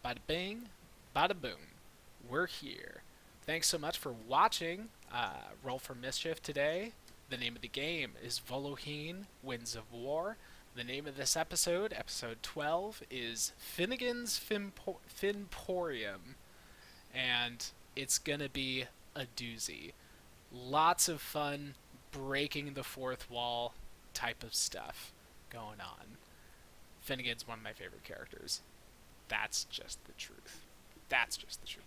Bada bing, bada boom. We're here. Thanks so much for watching Roll for Mischief today. The name of the game is Voloheen Winds of War. The name of this episode, episode 12, is Finnegan's Finporium. And it's gonna be a doozy. Lots of fun, breaking the fourth wall type of stuff going on. Finnegan's one of my favorite characters. That's just the truth. That's just the truth.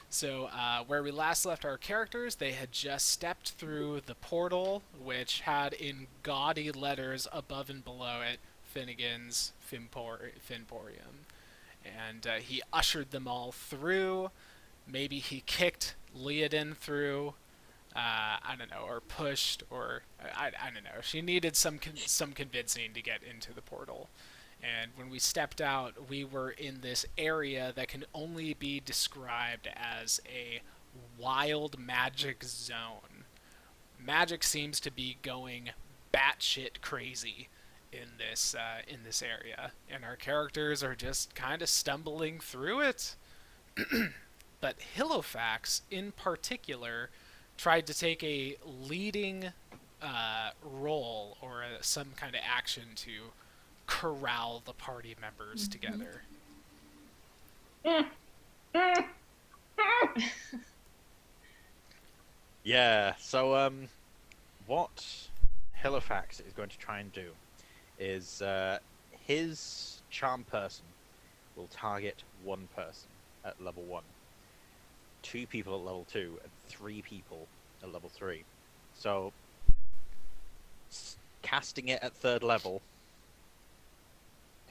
So, where we last left our characters, they had just stepped through the portal, which had in gaudy letters above and below it Finnegan's Finporium. And he ushered them all through. Maybe he kicked Leodin through. I don't know, or pushed, or I don't know. She needed some convincing to get into the portal. And when we stepped out, we were in this area that can only be described as a wild magic zone. Magic seems to be going batshit crazy in this area, and our characters are just kind of stumbling through it. But Hillophax, in particular, tried to take a leading role or some kind of action to corral the party members together. Yeah, so what Hillophax is going to try and do is his charm person will target one person at level 1, 2 people at level 2, and 3 people at level 3. So, casting it at 3rd level,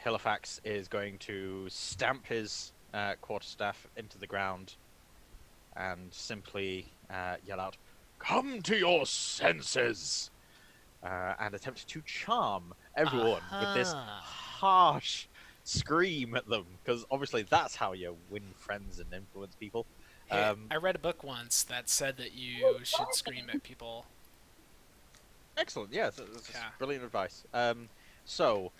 Hillophax is going to stamp his quarterstaff into the ground and simply yell out, "Come to your senses!" And attempt to charm everyone with this harsh scream at them, because obviously that's how you win friends and influence people. Hey, I read a book once that said that you should scream at people. Excellent, yeah, that's brilliant advice. So,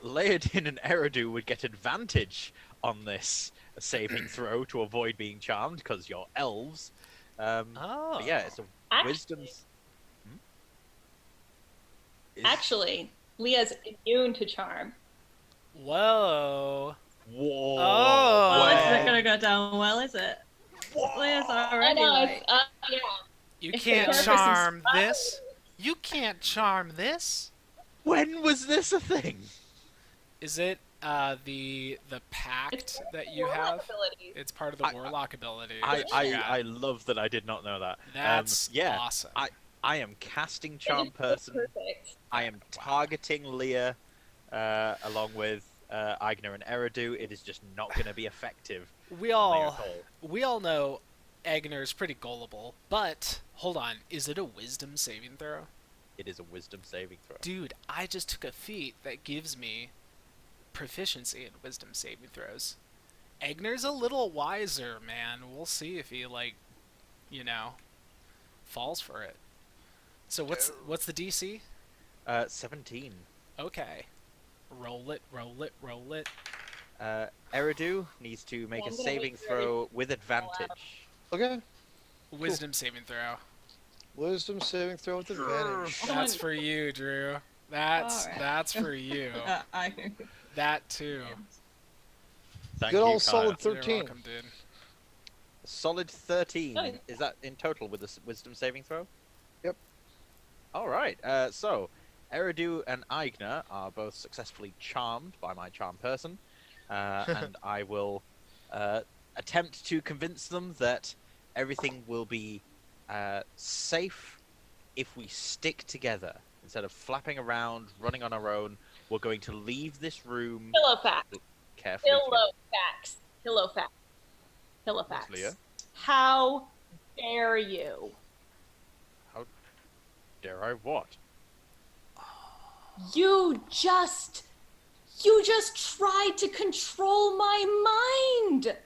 Laodin and Eridu would get advantage on this saving throw to avoid being charmed, because you're elves. But yeah, it's a wisdom... Actually, Leah's immune to charm. Whoa. Whoa. Oh. Well, it's not gonna go down well, is it? Leah's already like... yeah. You can't charm this. You can't charm this. When was this a thing? Is it the pact that you have? Abilities. It's part of the warlock ability. I love that I did not know that. That's yeah, awesome. I am casting charm person. Perfect. I am targeting Leah along with Ignar and Eridu. It is just not going to be effective. We all know Agnar's pretty gullible, but hold on, is it a wisdom saving throw? It is a wisdom saving throw. Dude, I just took a feat that gives me proficiency in wisdom saving throws. Agnar's a little wiser, man. We'll see if he falls for it. So what's the DC? 17. Okay. Roll it. Eridu needs to make a saving throw with advantage. Okay. Wisdom saving throw. Wisdom saving throw with advantage. That's for you, Drew. That's for you. That too. Thank Good you, old Kyle. solid You're 13. welcome, dude. Solid 13. Oh, yeah. Is that in total with the wisdom saving throw? Yep. Alright, so Eridu and Ignar are both successfully charmed by my charm person, and I will attempt to convince them that everything will be safe if we stick together. Instead of flapping around, running on our own, we're going to leave this room Hillophax. carefully. Hillophax. Leah? How dare you? How dare I what? You just tried to control my mind.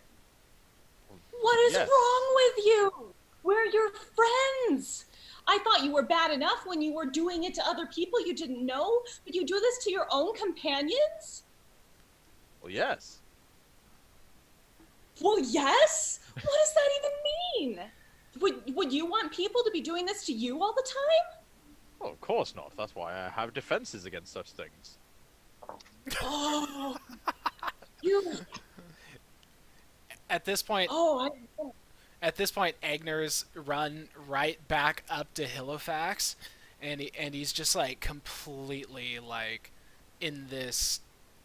What is Yes. wrong with you? We're your friends. I thought you were bad enough when you were doing it to other people you didn't know, but you do this to your own companions? Well, yes. Well, yes. What does that even mean? Would you want people to be doing this to you all the time? Oh, of course not. That's why I have defenses against such things. Oh, you. At this point, Oh, Agner's run right back up to Halifax, and he's just like completely like in this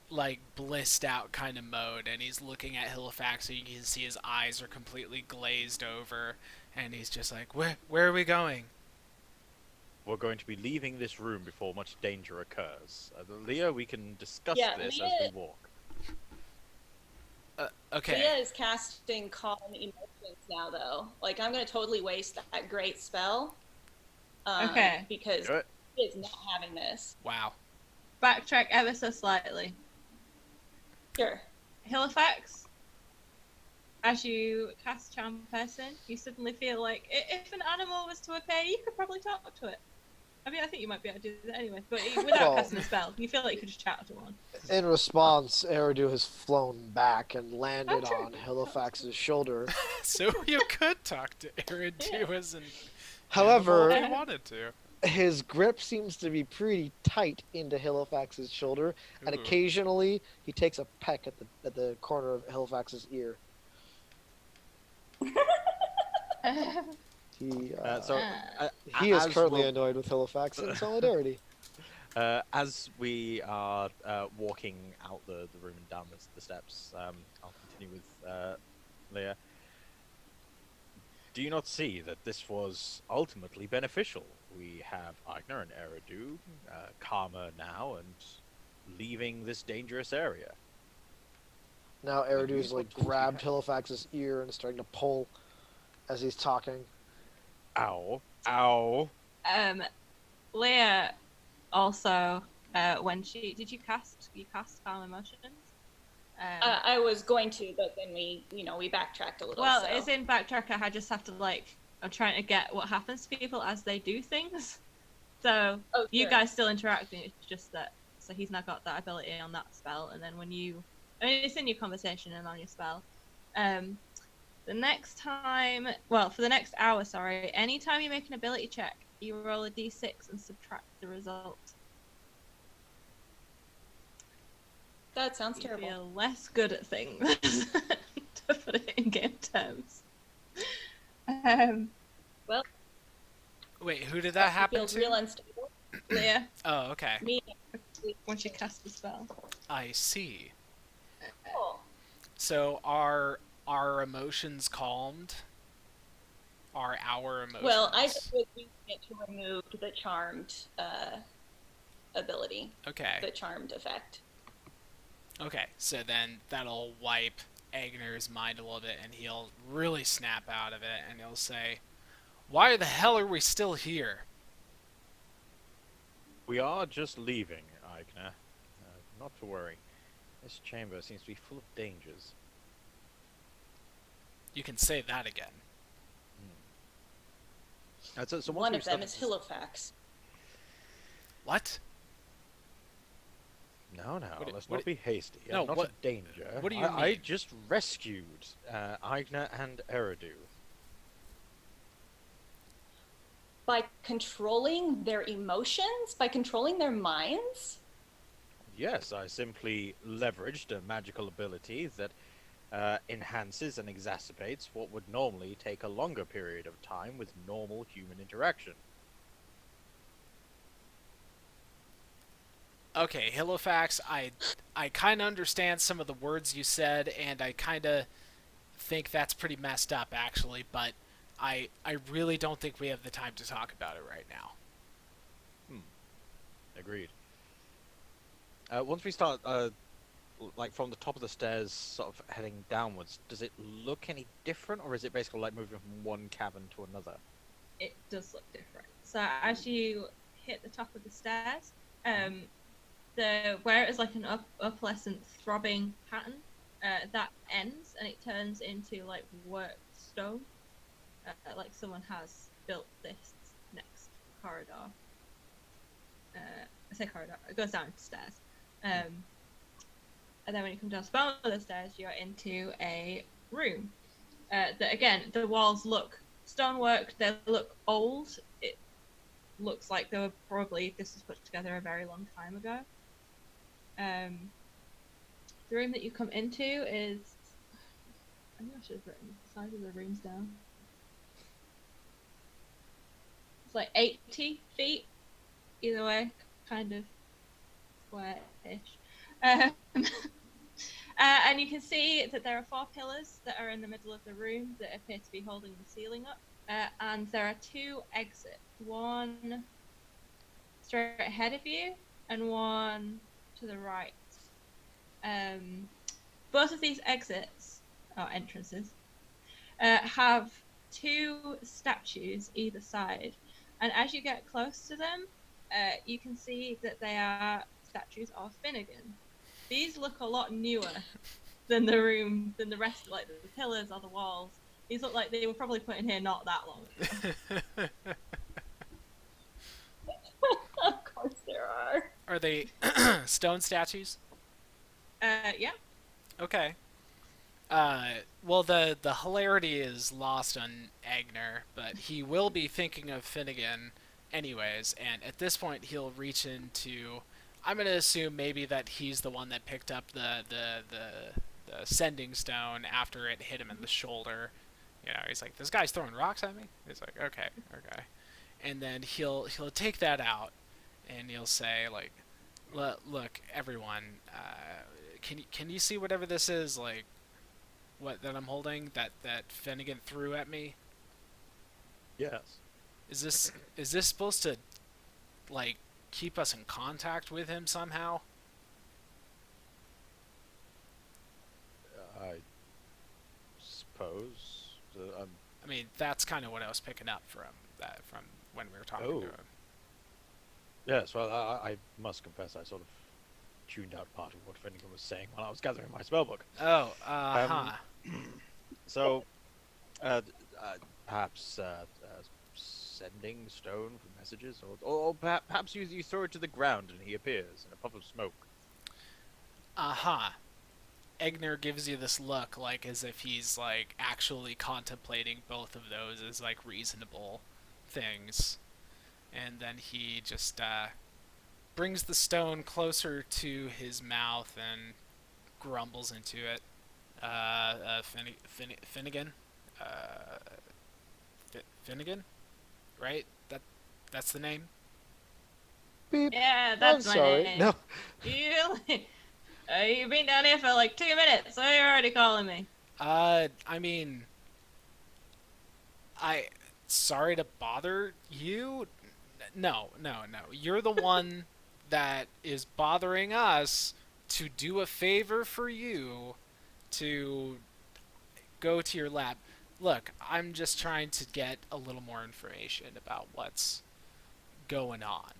like blissed out kind of mode, and he's looking at Halifax, so you can see his eyes are completely glazed over, and he's just like, where are we going? We're going to be leaving this room before much danger occurs. Leah, we can discuss Yeah, this Leah- as we walk. Okay. Leah is casting calm emotions now, though. Like, I'm gonna totally waste that great spell. Okay. Because Do it. he is not having this. Wow. Backtrack ever so slightly. Sure. Halifax, as you cast Charm Person, you suddenly feel like if an animal was to appear, you could probably talk to it. I mean, I think you might be able to do that anyway, but without Well- casting a spell, you feel like you could just chat to one. In response, Eridu has flown back and landed Oh, true. on Halifax's shoulder. So you could talk to Eridu as an However, animal if you wanted to. his grip seems to be pretty tight into Halifax's shoulder, and Ooh. occasionally he takes a peck at the corner of Halifax's ear. He he is as currently we'll- annoyed with Halifax in solidarity. As we are walking out the room and down the steps, I'll continue with Leah. Do you not see that this was ultimately beneficial? We have Agner and Eridu, calmer now, and leaving this dangerous area. Now Eridu's what like tools we grabbed have. Halifax's ear and is starting to pull as he's talking. Ow. Ow. Leah also, when you cast Calm Emotions? I was going to, but then we backtracked a little. Well, so. it's in Backtracker. I just have to I'm trying to get what happens to people as they do things. So Oh, you sure. guys still interacting. It's just that. So he's not got that ability on that spell, and then it's in your conversation and on your spell. The next time, for the next hour, sorry, anytime you make an ability check, you roll a d6 and subtract the result. That sounds You terrible. feel less good at things, to put it in game terms. Well, Wait, who did that it happen feels to? real unstable. Leah, Oh, okay. Me. once you cast the spell. I see. Oh. So are our emotions calmed? Are our emotions? Well, I just was using it to remove the charmed ability, Okay. the charmed effect. Okay, so then that'll wipe Agner's mind a little bit, and he'll really snap out of it, and he'll say, "Why the hell are we still here?" We are just leaving, Agner. Not to worry. This chamber seems to be full of dangers. You can say that again. So once One we've of them is started this- Halifax. What? No, What- let's what- not be hasty. No, I'm not what- in danger. what do you I mean? just rescued Agner and Eridu. By controlling their emotions? By controlling their minds? Yes, I simply leveraged a magical ability that enhances and exacerbates what would normally take a longer period of time with normal human interaction. Okay, Halifax, I kind of understand some of the words you said, and I kind of think that's pretty messed up, actually, but I really don't think we have the time to talk about it right now. Agreed. Once we start, like from the top of the stairs, sort of heading downwards, does it look any different, or is it basically like moving from one cavern to another? It does look different. So as you hit the top of the stairs, where it is like an opalescent throbbing pattern, that ends and it turns into like worked stone, like someone has built this next corridor. I say corridor. It goes down the stairs. And then when you come down the bottom of the stairs, you're into a room. That again, the walls look stonework. They look old. It looks like they were probably this was put together a very long time ago. The room that you come into is. I think I should have written the size of the rooms down. It's like 80 feet, either way, kind of square-ish. And you can see that there are 4 pillars that are in the middle of the room that appear to be holding the ceiling up. And there are 2 exits, one straight ahead of you and one to the right. Both of these exits, or entrances, have 2 statues either side. And as you get close to them, you can see that they are statues of Finnegan. These look a lot newer than the rest, like the pillars or the walls. These look like they were probably put in here not that long ago. Of course there are. Are they stone statues? Yeah. Okay. Well, the hilarity is lost on Agner, but he will be thinking of Finnegan anyways, and at this point he'll reach into... I'm going to assume maybe that he's the one that picked up the sending stone after it hit him in the shoulder. You know, he's like, this guy's throwing rocks at me? He's like, okay. And then he'll take that out, and he'll say, like, look, everyone, can you see whatever this is, like, what that I'm holding, that Finnegan threw at me? Yes. Is this supposed to, like, keep us in contact with him somehow? I suppose. I mean, that's kind of what I was picking up from when we were talking to him. Yes, well, I must confess I sort of tuned out part of what Finnegan was saying while I was gathering my spellbook. Oh, So, perhaps sending stone for messages, or perhaps you throw it to the ground and he appears in a puff of smoke. Egner gives you this look, like as if he's like actually contemplating both of those as like reasonable things, and then he just brings the stone closer to his mouth and grumbles into it. Finnegan, Finnegan, right? That's the name. Beep. Yeah, that's I'm my sorry. name. No. You've been down here for like 2 minutes, so you're already calling me. I mean, sorry to bother you. No. You're the one that is bothering us to do a favor for you to go to your lab. Look, I'm just trying to get a little more information about what's going on.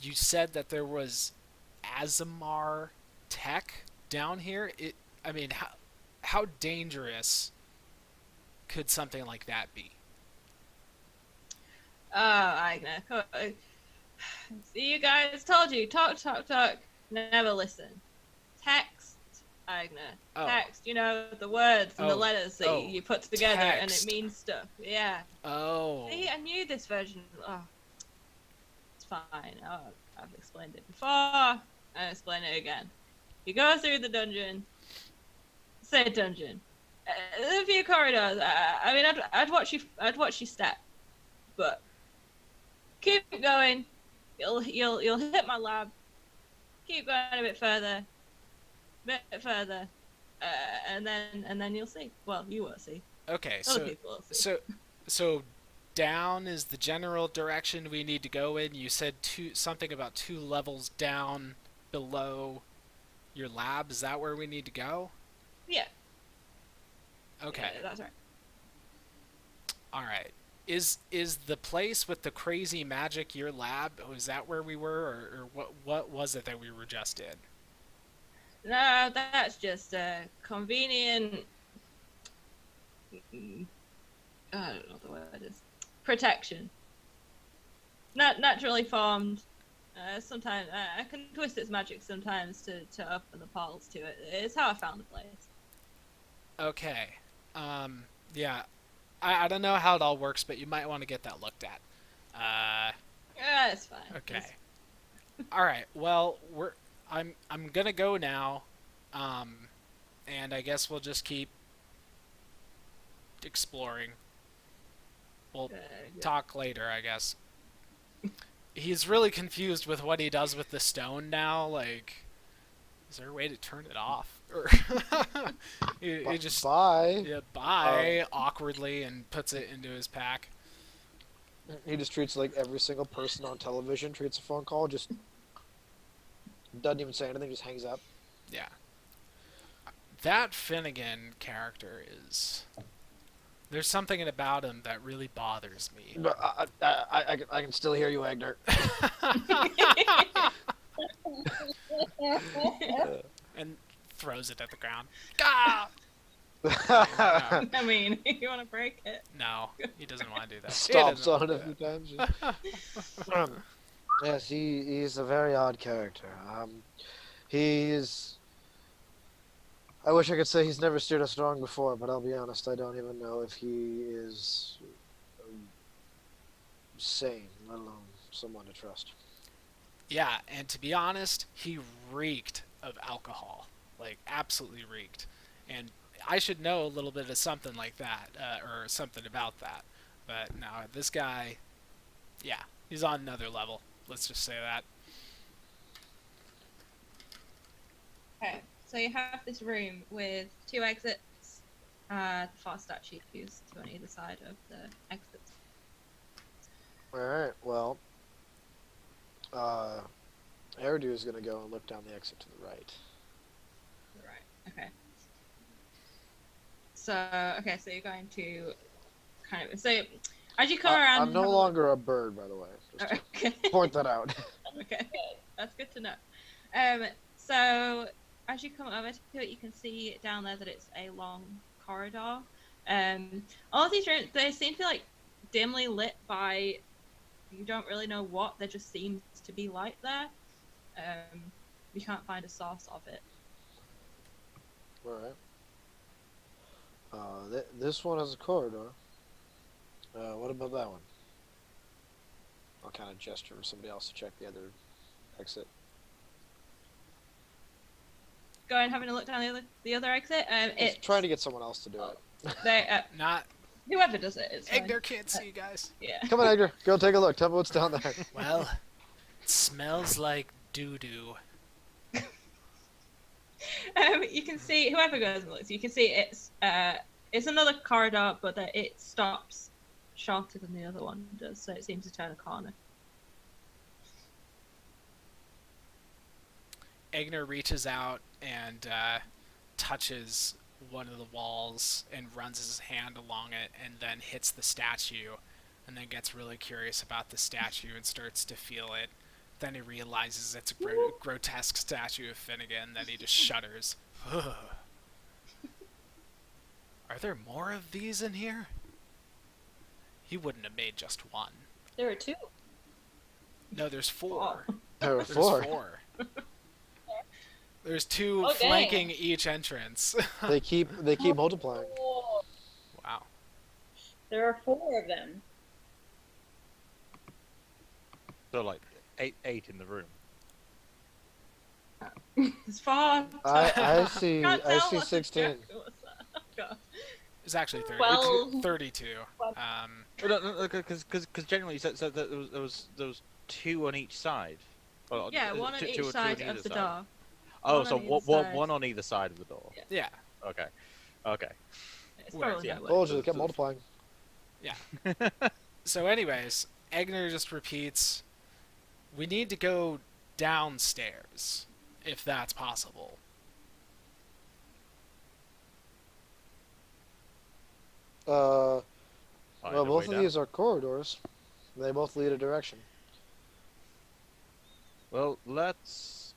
You said that there was Azamar tech down here. I mean, how dangerous could something like that be? Oh, I know. See, you guys told you, talk, never listen. Text, Agner. Oh. Text, you know, the words and the Oh. letters that Oh. you put together and it Text. means stuff. Yeah. Oh. See, I knew this version. Oh, it's fine. Oh, I've explained it before. I'll explain it again. You go through the dungeon. Say dungeon. A few corridors. I mean, I'd watch you step, but keep going. You'll hit my lab. Keep going a bit further, and then you'll see. Well, you won't see. Okay, Other people will see. so down is the general direction we need to go in. You said something about 2 levels down below your lab. Is that where we need to go? Yeah. Okay. Yeah, that's right. All right. Is the place with the crazy magic your lab? Was that where we were, or what was it that we were just in? No, that's just a convenient. I don't know what the word is. Protection. Not naturally formed Sometimes I can twist its magic sometimes to open the portals to it. It's how I found the place. Okay. Yeah. I don't know how it all works, but you might want to get that looked at. Yeah, it's fine. Okay. All right. Well, I'm gonna go now, and I guess we'll just keep exploring. We'll talk later, I guess. He's really confused with what he does with the stone now. Like, is there a way to turn it off? Or he just Bye. bye awkwardly and puts it into his pack. He just treats like every single person on television treats a phone call. Just doesn't even say anything. Just hangs up. Yeah. That Finnegan character is. There's something about him that really bothers me. But I can still hear you, Agner. And throws it at the ground. Gah! I mean, you want to break it? No, he doesn't want to do that. Stomps on it a few times. Yes, he's a very odd character. He's. I wish I could say he's never steered us wrong before, but I'll be honest, I don't even know if he is sane, let alone someone to trust. Yeah, and to be honest, he reeked of alcohol. Like, absolutely reeked. And I should know a little bit of something like that, or something about that. But no, this guy, yeah, he's on another level. Let's just say that. Okay, so you have this room with 2 exits. The far statues to on either side of the exits. Alright, well, Eridu is going to go and look down the exit to the right. Right. Okay. So so you're going to kind of as you come around. I'm no longer a bird, by the way. Just to Okay. point that out. Okay, that's good to know. So as you come over to it, you can see down there that it's a long corridor. All of these rooms, they seem to be like dimly lit by, you don't really know what. There just seems to be light there. You can't find a source of it. Alright. This one has a corridor. What about that one? I'll kind of gesture for somebody else to check the other exit. Go and having a look down the other exit. It's trying to get someone else to do it. Not. Whoever does it, it's fine. Egner can't see you guys. Yeah. Come on, Edgar. Go take a look. Tell me what's down there. Well, it smells like doo-doo. You can see whoever goes and looks. You can see it's another corridor, but it stops shorter than the other one does, so it seems to turn a corner. Egner reaches out and touches one of the walls and runs his hand along it and then hits the statue and then gets really curious about the statue and starts to feel it. Then he realizes it's a grotesque statue of Finnegan, then he just shudders. Are there more of these in here? He wouldn't have made just one. There are 2. No, there's 4. There are There's 4. 4. There's 2 Oh, dang. flanking each entrance. They keep multiplying. Oh, Wow. there are 4 of them. So like eight in the room. It's far. I see. Can't I tell see what's 16. exactly what's that. Oh, God. It's actually 30. Well- It's 32. Because generally, so there was 2 on each side. Well, Yeah, one on two- each two side on of either the side. door. Oh, One so on either side. one on either side of the door. Yeah. Yeah. Okay. Okay. It's Well, probably yeah. not Told worth you they kept multiplying. So anyways, Egner just repeats, we need to go downstairs, if that's possible. Well, Find a both way of these are corridors. They both lead a direction. Well, let's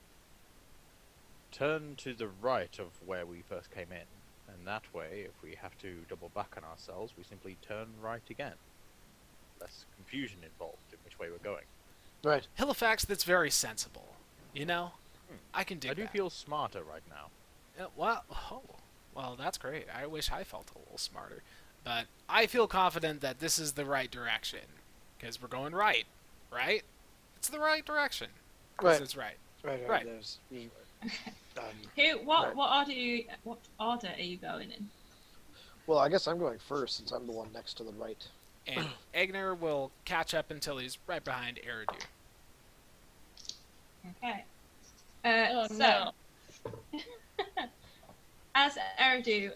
turn to the right of where we first came in. And that way, if we have to double back on ourselves, we simply turn right again. Less confusion involved in which way we're going. Right. Halifax that's very sensible. You know? Hmm. I can dig I do that. feel smarter right now. Well, that's great. I wish I felt a little smarter. But I feel confident that this is the right direction. Because we're going right. Right? It's the right direction. Because Right. it's right. Right. Right. There's, What Right. what order are you going in? well, I guess I'm going first since I'm the one next to the right. And Egner will catch up until he's right behind Eridu. Okay. Oh, So, no. as Eridu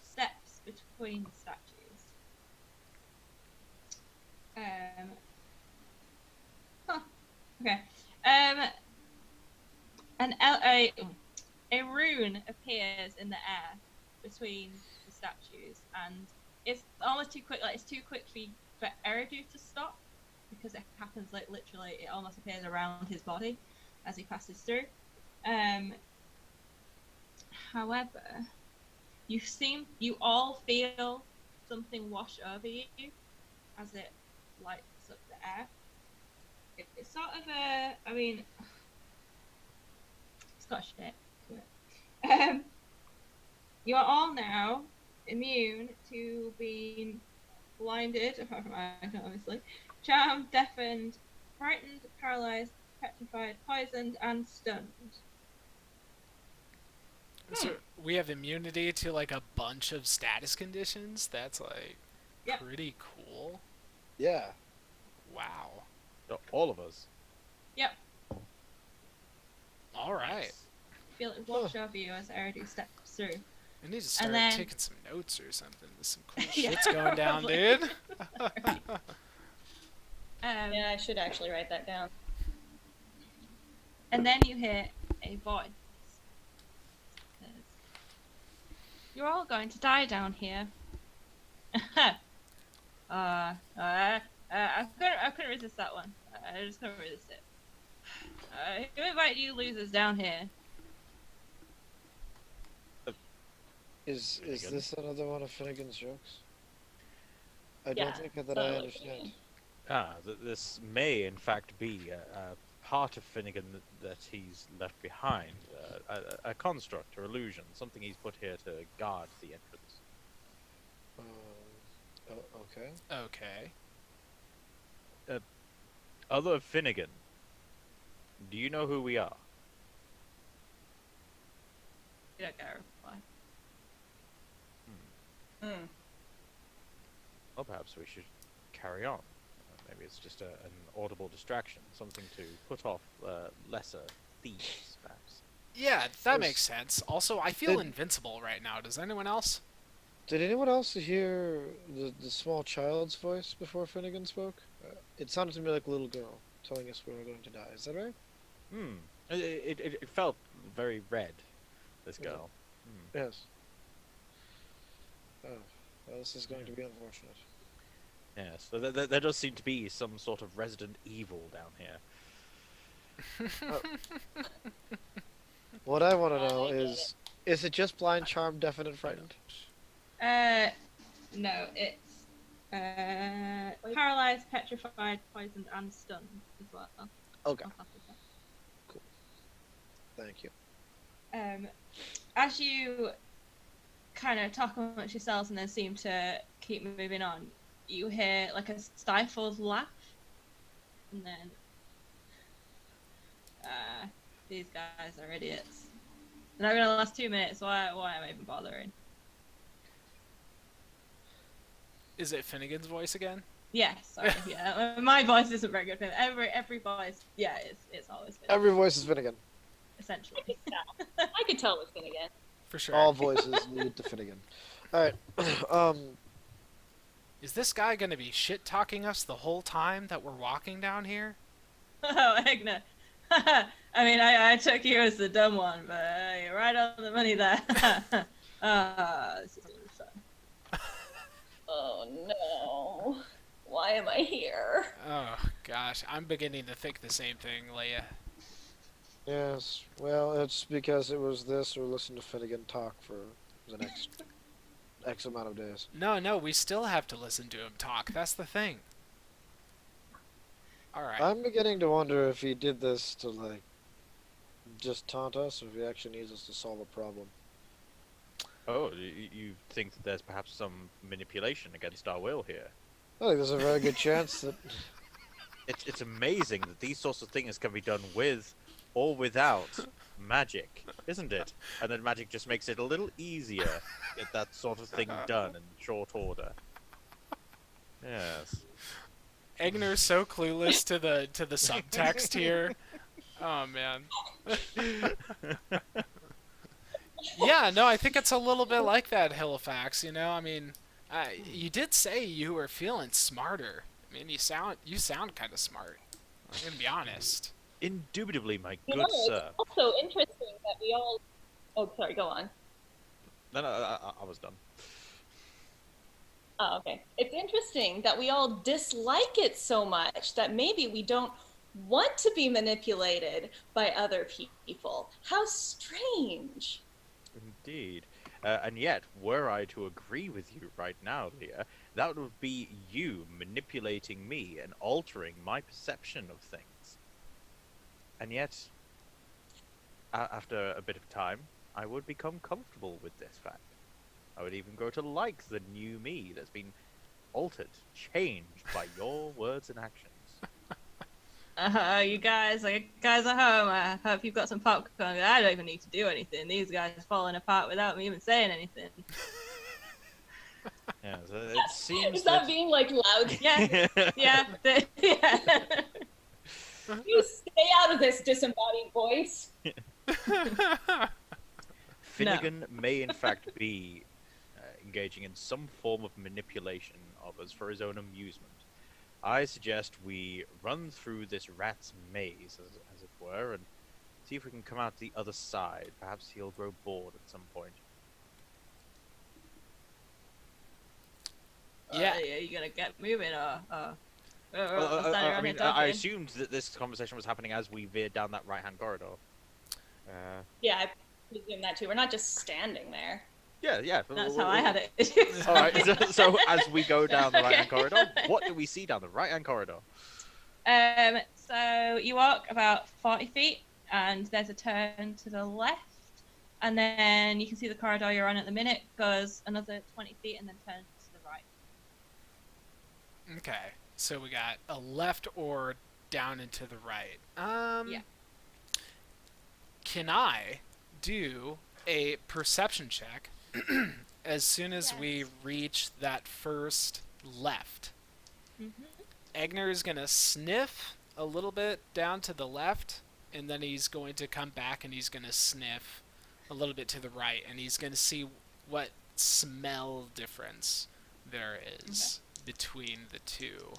steps between statues, okay. A rune appears in the air between the statues, and it's almost too quick. Like it's too quick for Eridu to stop because it happens like literally. It almost appears around his body as he passes through. However, you all feel something wash over you as it lights up the air. It's sort of I mean, it's got shit to it. You are all now immune to being blinded, apart from Icon, obviously, charmed, deafened, frightened, paralyzed, petrified, poisoned, and stunned. So we have immunity to like a bunch of status conditions. That's like Yep. pretty cool. Yeah. Wow. So all of us. Yep. All right. Feel it wash over you as Eridu steps through. We need to start then- taking some notes or something. There's some cool Yeah, shit's going down, probably. dude. Yeah, I should actually write that down. And then you hear a voice. It says, "You're all going to die down here." I couldn't resist that one. I just couldn't resist it. Who invited you losers down here? Is Finnegan. this another one of Finnegan's jokes? I Yeah, don't think that I totally understand. Finnegan. This may in fact be a part of Finnegan that he's left behind. A construct or illusion, something he's put here to guard the entrance. Okay. Okay. Other Finnegan, do you know who we are? You don't get a reply. Hmm. Well, perhaps we should carry on. Maybe it's just an audible distraction, something to put off lesser thieves, perhaps. Yeah, that Was- makes sense. Also, I feel Did- invincible right now. Does anyone else? Did anyone else hear the small child's voice before Finnegan spoke? It sounded to me like a little girl telling us we were going to die. Is that right? It felt very red, this Yeah. girl. Yes. Oh, well, this is going to be unfortunate. Yes, so there does seem to be some sort of resident evil down here. What I want to I know get is it just blind, charmed, deafened, and frightened? No, it's paralyzed, petrified, poisoned, and stunned as well. Okay, On top of that. thank you. As you kind of talk amongst yourselves and then seem to keep moving on, you hear like a stifled laugh, and then these guys are idiots. They're not gonna last 2 minutes. Why am I even bothering? Is it Finnegan's voice again? Yes, sorry, yeah. My voice isn't very good. Every voice, yeah, it's always been, Every voice is Finnegan. essentially. I could tell. I could tell it was Finnegan. For sure. All voices lead to Finnegan. All right. Is this guy gonna be shit talking us the whole time that we're walking down here? Oh, Egna. I mean, I took you as the dumb one, but you're right on the money there. This is gonna be fun. Oh no. Why am I here? Oh gosh, I'm beginning to think the same thing, Leia. Yes. Well, it's because it was this or listen to Finnegan talk for the next X amount of days. No, we still have to listen to him talk. That's the thing. All right. I'm beginning to wonder if he did this to, like, just taunt us, or if he actually needs us to solve a problem. Oh, you think that there's perhaps some manipulation against our will here? I think there's a very good chance that... It's amazing that these sorts of things can be done with or without magic, isn't it? And then magic just makes it a little easier to get that sort of thing done in short order. Yes. Egnar's so clueless to the subtext here. Oh man. Yeah, no, I think it's a little bit like that, Halifax. You know, I mean, you did say you were feeling smarter. I mean, you sound kind of smart. I'm gonna be honest. Indubitably, my You good know, sir. it's also interesting that we all. Oh, sorry. Go on. No, I was done. Oh, okay. It's interesting that we all dislike it so much that maybe we don't want to be manipulated by other people. How strange. Indeed. And yet, were I to agree with you right now, Leah, that would be you manipulating me and altering my perception of things. And yet, after a bit of time, I would become comfortable with this fact. I would even grow to like the new me that's been altered, changed by your words and actions. You guys, like guys at home, I hope you've got some popcorn. I don't even need to do anything. These guys are falling apart without me even saying anything. Yeah, so it seems Is that being like loud? Yeah, yeah, yeah. You stay out of this disembodied voice. Finnegan may in fact be engaging in some form of manipulation of us for his own amusement. I suggest we run through this rat's maze, as it were, and see if we can come out the other side. Perhaps he'll grow bored at some point. Yeah. Yeah, you gonna get moving or I mean, I assumed that this conversation was happening as we veered down that right-hand corridor. Yeah, I presume that too. We're not just standing there. Yeah. That's how I had it. All right. So as we go down the right-hand corridor, what do we see down the right-hand corridor? So you walk about 40 feet, and there's a turn to the left, and then you can see the corridor you're on at the minute goes another 20 feet, and then turns to the right. Okay, so we got a left or down and to the right. Yeah. Can I do a perception check as soon as we Yes. reach that first left? Mm-hmm. Egner is going to sniff a little bit down to the left, and then he's going to come back and he's going to sniff a little bit to the right, and he's going to see what smell difference there is between the two.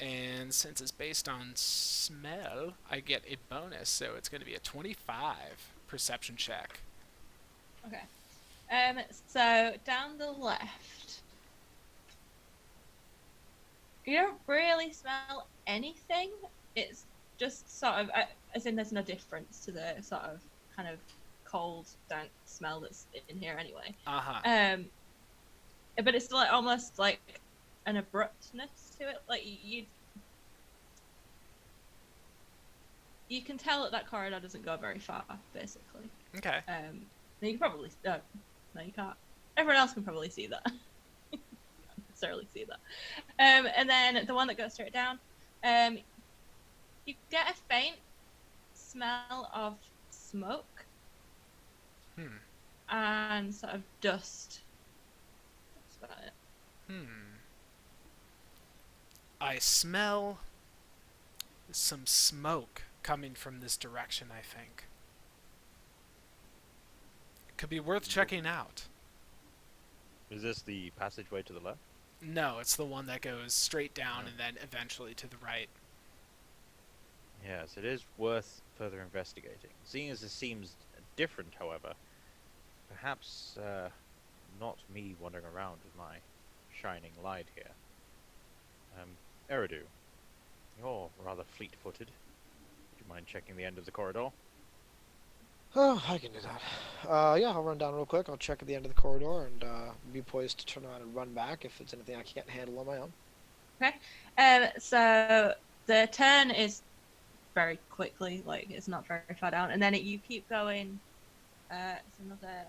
And since it's based on smell, I get a bonus, so it's going to be a 25 perception check. Okay. So down the left, you don't really smell anything. It's just sort of, as in there's no difference to the sort of kind of cold, dank smell that's in here anyway. Uh-huh. But it's like almost like an abruptness to it. Like you can tell that corridor doesn't go very far, basically. Okay. You can probably no, you can't. Everyone else can probably see that. You can't necessarily see that. And then the one that goes straight down, you get a faint smell of smoke and sort of dust. That's about it. I smell some smoke coming from this direction, I think. Could be worth checking out. Is this the passageway to the left? No, it's the one that goes straight down and then eventually to the right. Yes, it is worth further investigating. Seeing as this seems different, however, perhaps not me wandering around with my shining light here. Eridu, you're rather fleet-footed. Would you mind checking the end of the corridor? Oh, I can do that. Yeah, I'll run down real quick. I'll check at the end of the corridor and be poised to turn around and run back if it's anything I can't handle on my own. Okay. So the turn is very quickly, like it's not very far down, and then you keep going. It's another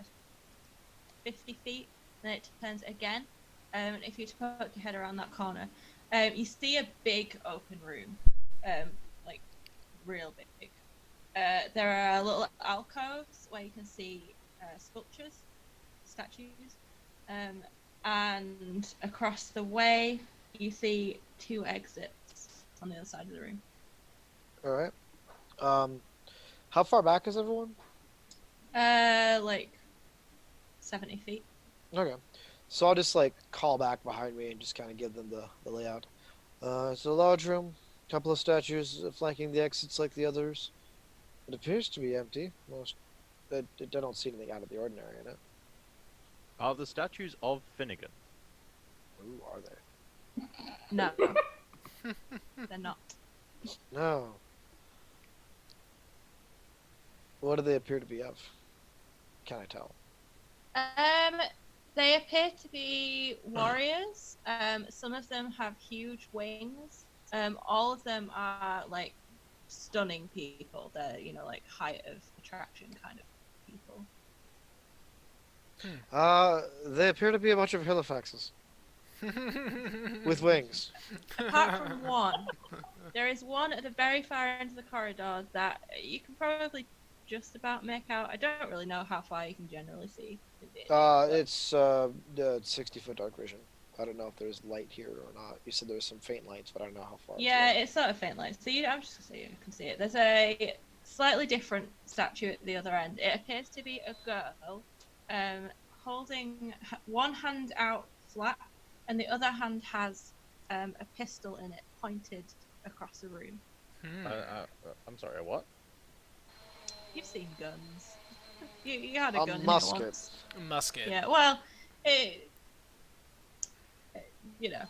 50 feet, then it turns again. If you poke your head around that corner, you see a big open room, like real big. There are little alcoves where you can see sculptures, statues, and across the way you see 2 exits on the other side of the room. All right. How far back is everyone? Like 70 feet. Okay. So I'll just like call back behind me and just kind of give them the layout. It's a large room, couple of statues flanking the exits like the others. It appears to be empty. Most, I don't see anything out of the ordinary in it. Are the statues of Finnegan? Who are they? No, they're not. No. What do they appear to be of? Can I tell? Um, they appear to be warriors. Some of them have huge wings. All of them are like stunning people. They're like height of attraction kind of people. They appear to be a bunch of Halifaxes with wings. Apart from one, there is one at the very far end of the corridor that you can probably just about make out. I don't really know how far you can generally see. It's 60-foot dark vision. I don't know if there's light here or not. You said there's some faint lights, but I don't know how far. Yeah, it's sort of faint light. So I'm just gonna say you can see it. There's a slightly different statue at the other end. It appears to be a girl, holding one hand out flat, and the other hand has a pistol in it, pointed across the room. I'm sorry, a what? You've seen guns. You had a A gun musket. in here once. Musket. Yeah. Well, you know.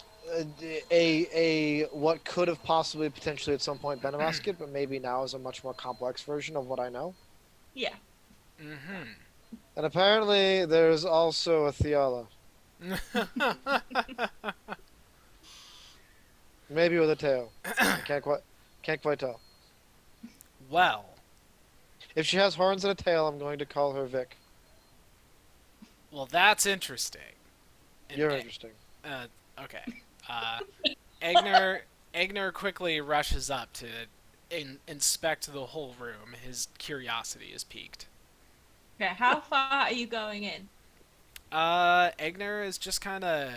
A what could have possibly potentially at some point been a musket, but maybe now is a much more complex version of what I know. Yeah. Mm-hmm. And apparently, there's also a Theala, maybe with a tail. I can't quite tell. Well, If she has horns and a tail, I'm going to call her Vic. that's interesting. And You're interesting. Okay. Uh, Egner quickly rushes up to inspect the whole room. His curiosity is piqued. Okay. How far are you going in? Egner is just kind of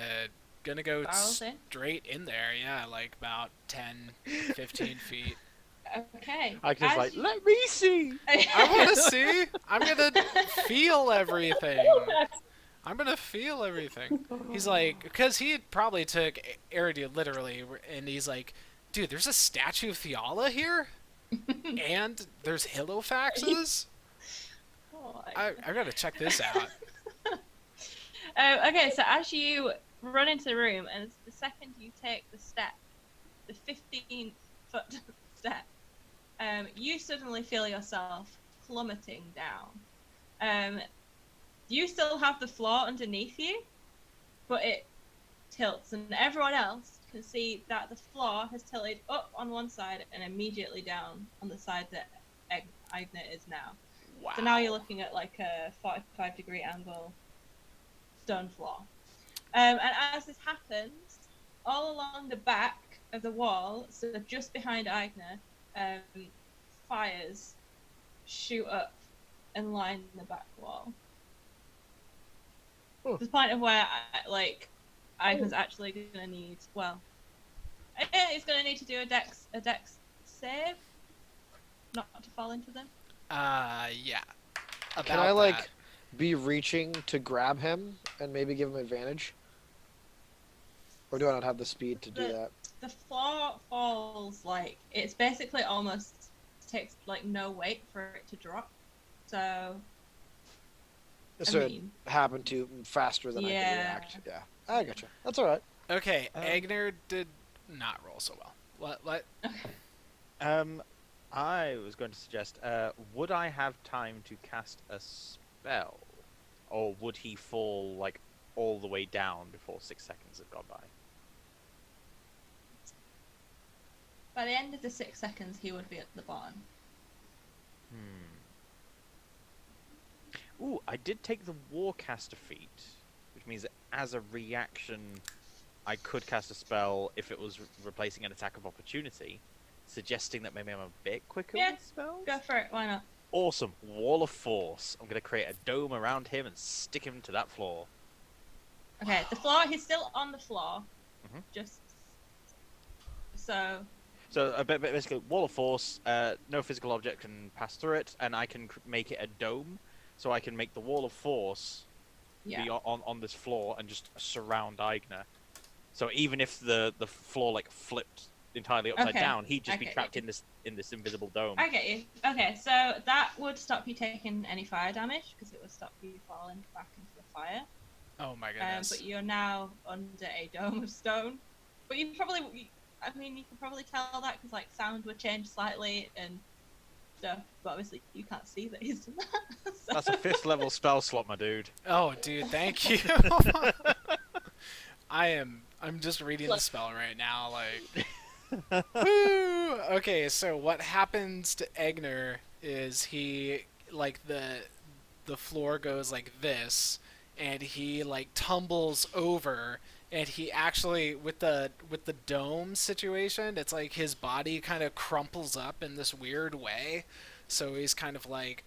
gonna go Barrels in? straight in there. Yeah, like about 10, 15 feet. Okay. I can just As like, you- let me see. I want to see. I'm gonna feel everything. I'm gonna feel everything. He's like, because he probably took Eridu literally, and he's like, dude, there's a statue of Theala here, and there's Halifaxes. Oh, I gotta check this out. okay, so as you run into the room, and the second you take the step, the 15-foot step, you suddenly feel yourself plummeting down. You still have the floor underneath you, but it tilts, and everyone else can see that the floor has tilted up on one side and immediately down on the side that Agna is now. Wow. So now you're looking at like a 45-degree angle stone floor. And as this happens, all along the back of the wall, so just behind Agna, fires shoot up and line the back wall. Huh. To the point of where, Agna's actually going to need, he's going to need to do a dex save, not to fall into them. Yeah. About Can I like that. be reaching to grab him and maybe give him advantage? Or do I not have the speed to do that? The floor falls it's basically almost takes no weight for it to drop. So So I it mean, happened to faster than I Yeah. can react. Yeah, I gotcha. That's all right. Okay, Agner did not roll so well. What? I was going to suggest, would I have time to cast a spell, or would he fall like all the way down before 6 seconds had gone by? By the end of the 6 seconds, he would be at the bottom. Ooh, I did take the Warcaster feat, which means that as a reaction, I could cast a spell if it was replacing an attack of opportunity, suggesting that maybe I'm a bit quicker Yeah, with spells. Go for it. Why not? Awesome. Wall of Force. I'm going to create a dome around him and stick him to that floor. Okay, the floor. He's still on the floor. Mhm. Just so. So basically, Wall of Force, no physical object can pass through it, and I can make it a dome, so I can make the Wall of Force Yeah. be on this floor and just surround Aigner. So even if the floor like flipped entirely upside Okay, down, he'd just be okay. trapped in this invisible dome. I get you. Okay, so that would stop you taking any fire damage because it would stop you falling back into the fire. Oh my goodness. But you're now under a dome of stone. But you probably, I mean, you can probably tell that because like sound would change slightly and stuff. But obviously you can't see that he's done that. So. That's a 5th level spell slot, my dude. Oh, dude, thank you. I'm just reading the spell right now, like. Woo! Okay, so what happens to Egner is he, like, the floor goes like this, and he like tumbles over, and he actually with the dome situation, it's like his body kind of crumples up in this weird way, so he's kind of like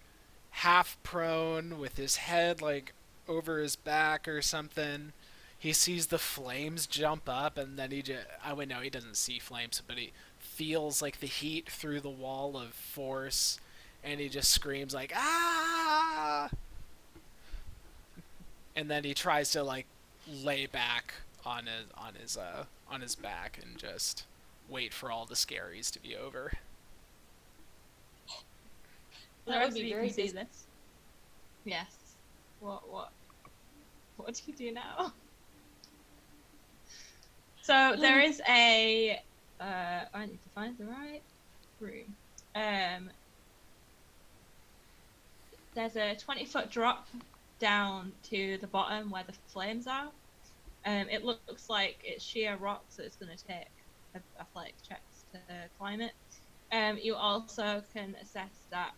half prone with his head like over his back or something. He sees the flames jump up, and then he just, I would know he doesn't see flames, but he feels like the heat through the wall of force, and he just screams like, ah! And then he tries to like lay back on his back and just wait for all the scaries to be over. The That rest would of be you very can see dis- this. Yes. What do you do now? So there is a. I need to find the right room. There's a 20-foot drop down to the bottom where the flames are. It looks like it's sheer rock, so it's going to take athletic checks to climb it. You also can assess that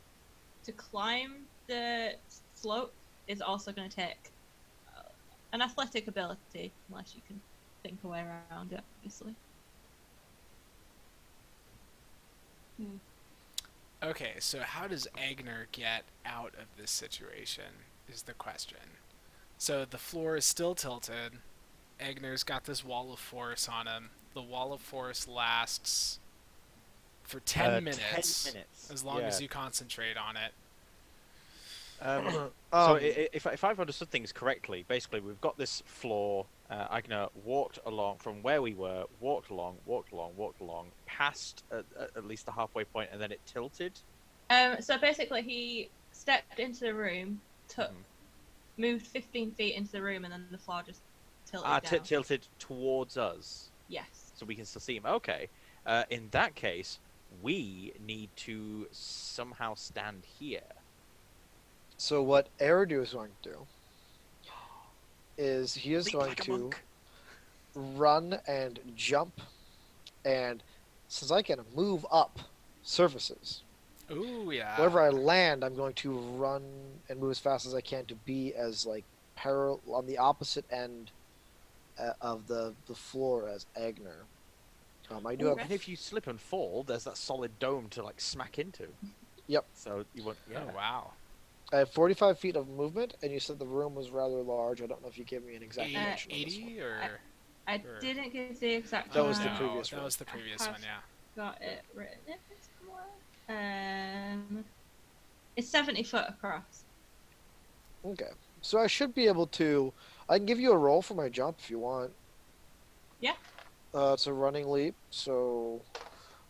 to climb the slope is also going to take an athletic ability, unless you can think a way around it, obviously. Okay, so how does Egner get out of this situation is the question. So the floor is still tilted. Egner's got this wall of force on him. The wall of force lasts for 10 minutes. 10 minutes. As long yeah. as you concentrate on it. So if I've understood things correctly, basically we've got this floor. Aigner walked along from where we were, walked along, past at least the halfway point, and then it tilted. So basically, he stepped into the room, moved 15 feet into the room, and then the floor just tilted down. Tilted towards us. Yes. So we can still see him. Okay. In that case, we need to somehow stand here. So what Eridu is going to do is he is Leap going like a to monk. run and jump, and since I can move up surfaces, Ooh, yeah. wherever I land, I'm going to run and move as fast as I can to be as like parallel on the opposite end of the floor as Agner. I do have And if you slip and fall, there's that solid dome to like smack into. Yep. So you won't. Yeah. Oh, wow. I have 45 feet of movement, and you said the room was rather large. I don't know if you gave me an exact dimension on this one. 80 or... I Sure. didn't give the exact That was time. the previous that one. was the previous I one, yeah. Got it written in somewhere. It's 70 foot across. Okay. So I should be able to... I can give you a roll for my jump if you want. Yeah. It's a running leap, so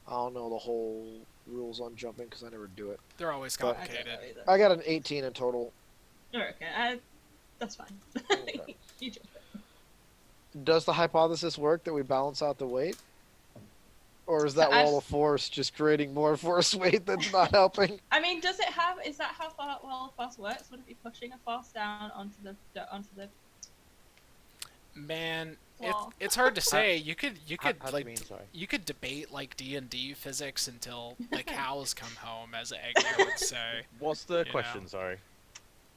I don't know the whole rules on jumping because I never do it. They're always But- complicated. I got an 18 in total. Okay, that's fine. Okay. You jump it. Does the hypothesis work that we balance out the weight? Or is that So wall of force just creating more force weight that's not helping? I mean, does it have? Is that how wall of force works? Would it be pushing a force down onto the? Man, Flaw. it's hard to say. You could How do you like mean, sorry? you could debate like D&D physics until the cows come home, as Egner would say. What's the You question? know. Sorry.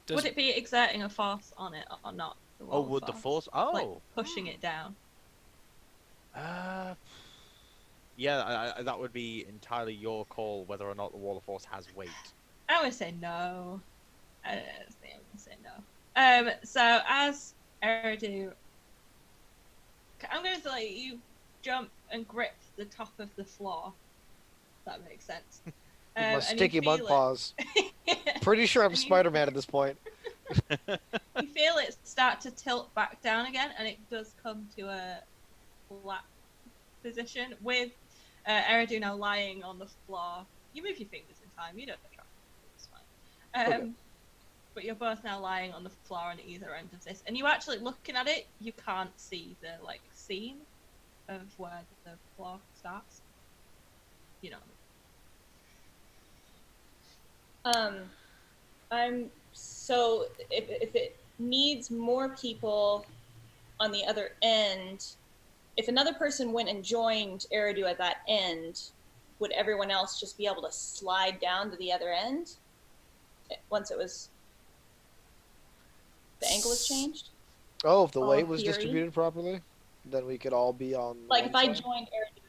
Does, Would it be exerting a force on it or not? The Oh, wall of would the force? force? Oh. Like pushing it down. Uh, yeah, that would be entirely your call whether or not the wall of force has weight. I would say no. I think I'm gonna say no. So as Eridu, I'm gonna say like, you jump and grip the top of the floor. If that makes sense. With my And you sticky mud feel it. paws. Pretty sure I'm And you- Spider-Man at this point. You feel it start to tilt back down again, and it does come to a flat position with Eridu now lying on the floor. You move your fingers in time. You don't try. It's fine. Okay. But you're both now lying on the floor on either end of this, and you actually looking at it. You can't see the like seam of where the floor starts. You know. I'm so if it needs more people on the other end, if another person went and joined Eridu at that end, would everyone else just be able to slide down to the other end once it was the angle was changed? Oh, if the Oh, weight was theory. distributed properly, then we could all be on. Like one if I side. joined Eridu.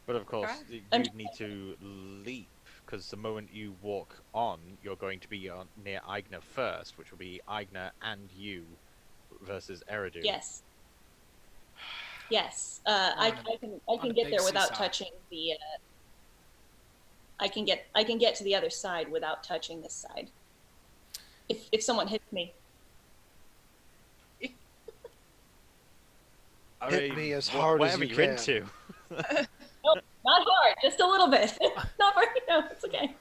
But of course, Okay. I'm- you'd need to leap, because the moment you walk on, you're going to be near Aigner first, which will be Aigner and you versus Eridu. Yes. Yes. I can on a get big there without seesaw. touching the. I can get to the other side without touching this side. If someone hits me. I Hit mean, me as hard as whatever you you're can. into. Not hard, just a little bit. Not very. No, it's okay.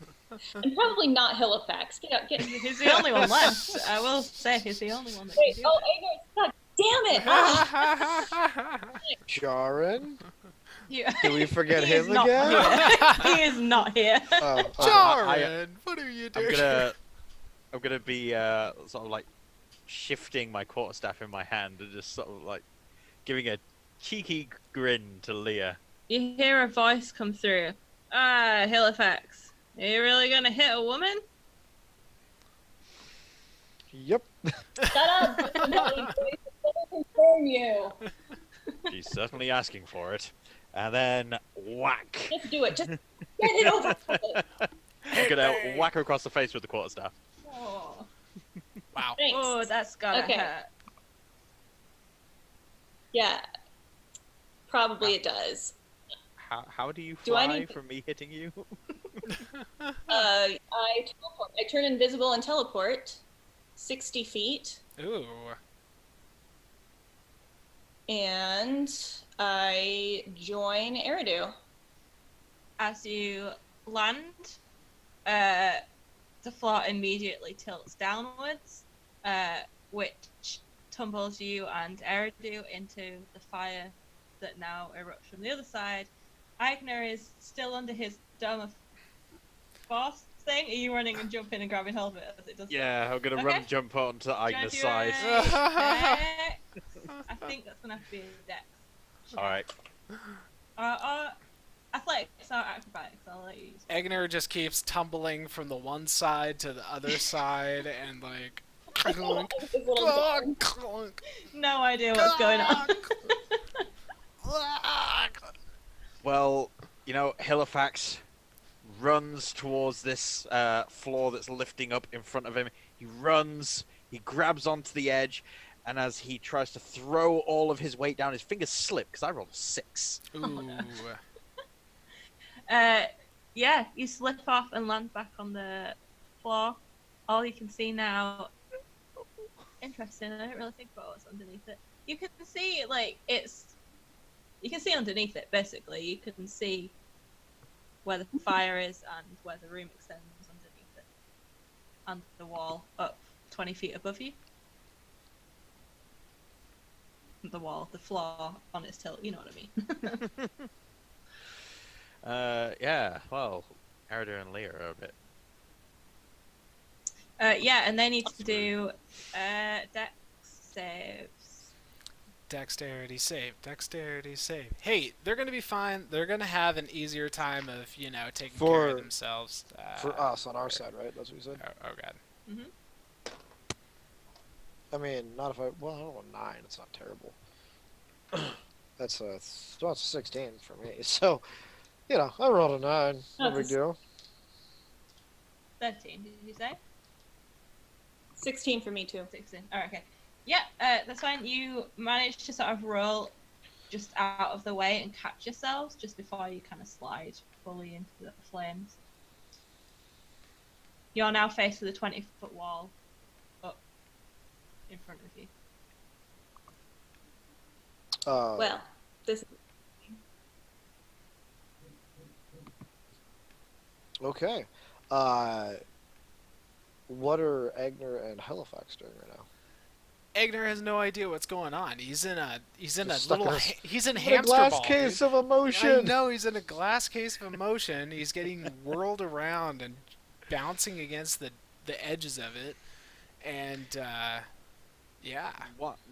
And probably not Halifax. Get out. Get. He's the only one left. I will say he's the only one that Wait. can do Oh, it. Agar, damn it! Ah, Jaren? You- Did we forget he is him not again? here. He is not here. Oh, Jaren, what are you doing? I'm gonna be sort of like shifting my quarterstaff in my hand and just sort of like giving a cheeky grin to Leah. You hear a voice come through. Ah, Halifax. Are you really gonna hit a woman? Yep. Shut up! Definitely. Confirm you. She's certainly asking for it. And then whack! Just do it. Just get it over with. I'm gonna whack her across the face with the quarterstaff. Oh, Wow. Thanks. oh that's gotta Okay. hurt. Yeah. Probably it does. How do you Do I fly need to- from me hitting you? I teleport. I turn invisible and teleport 60 feet, Ooh. and I join Eridu. As you land, the floor immediately tilts downwards, which tumbles you and Eridu into the fire that now erupts from the other side. Aigner is still under his dome of force thing. Are you running and jumping and grabbing hold of it as it does? Yeah, I'm gonna Okay. run jump onto Do you wanna Aigner's do side. a dex? I think that's gonna have to be a dex. Alright. Athletics or acrobatics, I'll let you use. Egner just keeps tumbling from the one side to the other side and like clunk, His little clunk, clunk, No idea what's going on. clunk. Well, you know, Halifax runs towards this floor that's lifting up in front of him. He runs, he grabs onto the edge, and as he tries to throw all of his weight down, his fingers slip because I rolled a 6. Ooh. Yeah, you slip off and land back on the floor. All you can see now. Interesting. I didn't really think about what's underneath it. You can see you can see underneath it. Basically, you can see where the fire is and where the room extends underneath it, and the wall up 20 feet above you. The wall, the floor on its tilt. You know what I mean. Yeah, well, Eridu and Leah are a bit. Yeah, and they need to do dex saves. Dexterity save. Dexterity save. Hey, they're gonna be fine. They're gonna have an easier time of taking care of For themselves. for us on our side, right? That's what you said. Oh god. Mm-hmm. I mean, not if I. Well, I don't know, 9. It's not terrible. That's a 16 for me. So, I rolled a 9. No Oh, big it's a deal. 13, did you say? 16 for me too. 16. Alright, okay. Yeah, that's fine. You manage to sort of roll just out of the way and catch yourselves just before you kind of slide fully into the flames. You're now faced with a 20-foot wall up in front of you. Well, this Okay. What are Agner and Halifax doing right now? Egner has no idea what's going on. He's in a Just stuck little in a- he's in What a hamster glass ball. case Dude. of I emotion. know he's in a glass case of emotion. He's getting whirled around and bouncing against the edges of it, and yeah.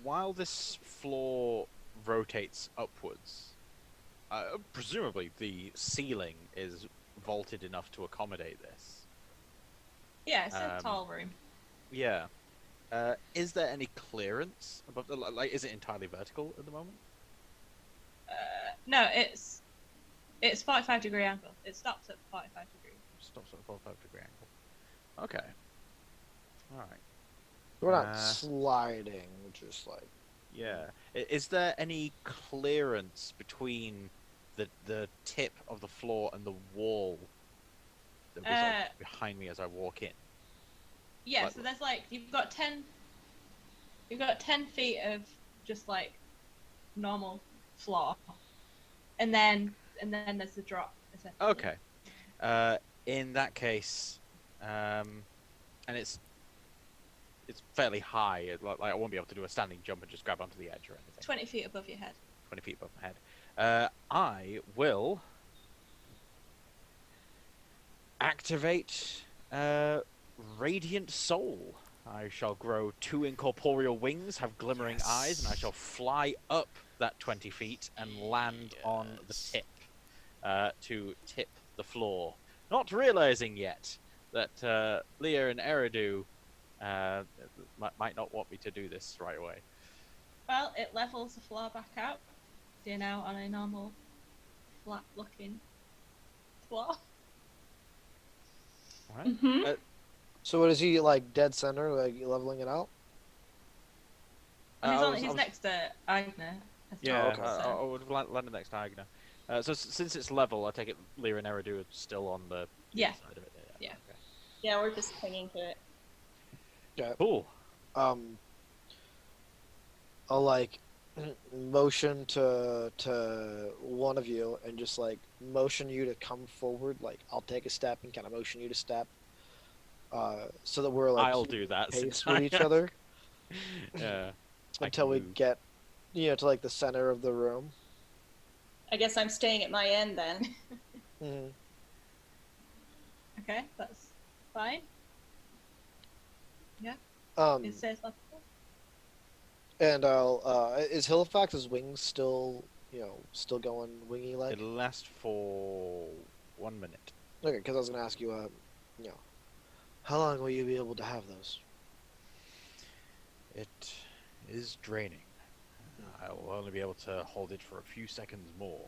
While this floor rotates upwards, presumably the ceiling is vaulted enough to accommodate this. Yeah, it's a Um, tall room. Yeah. Is there any clearance above the like? Is it entirely vertical at the moment? No, it's 45-degree angle. It stops at 45 degrees. Stops at a 45-degree angle. Okay. All right. We're not Uh, sliding, just like. Yeah. Is there any clearance between the tip of the floor and the wall that was like, behind me as I walk in? Yeah, Like- so there's like you've got 10 feet of just like normal floor, and then there's the drop. Essentially. Okay. In that case, and it's fairly high. Like I won't be able to do a standing jump and just grab onto the edge or anything. 20 feet above your head. 20 feet above my head. I will activate Radiant Soul. I shall grow 2 incorporeal wings, have glimmering eyes, and I shall fly up that 20 feet and land on the tip to tip the floor. Not realizing yet that Leah and Eridu might not want me to do this right away. Well, it levels the floor back out. So you're now on a normal, flat-looking floor. All right. Mhm. So what is he like? Dead center, like leveling it out? He's next to Agner. Yeah, okay. I would have landed next to Agner. So since it's level, I take it Leah and Eridu are still on the Yeah. side of it. Yeah. Okay. Yeah, we're just clinging to it. Cool. I'll like motion to one of you and just like motion you to come forward. Like I'll take a step and kind of motion you to step, so that we're like I'll do that. pace since with I- each other Yeah. I until can we move. get to like the center of the room. I guess I'm staying at my end then. Mm-hmm. Okay, that's fine. It says level. And I'll is Halifax's wings still still going wingy like? It'll last for 1 minute. Okay, because I was gonna ask you, how long will you be able to have those? It is draining. I will only be able to hold it for a few seconds more.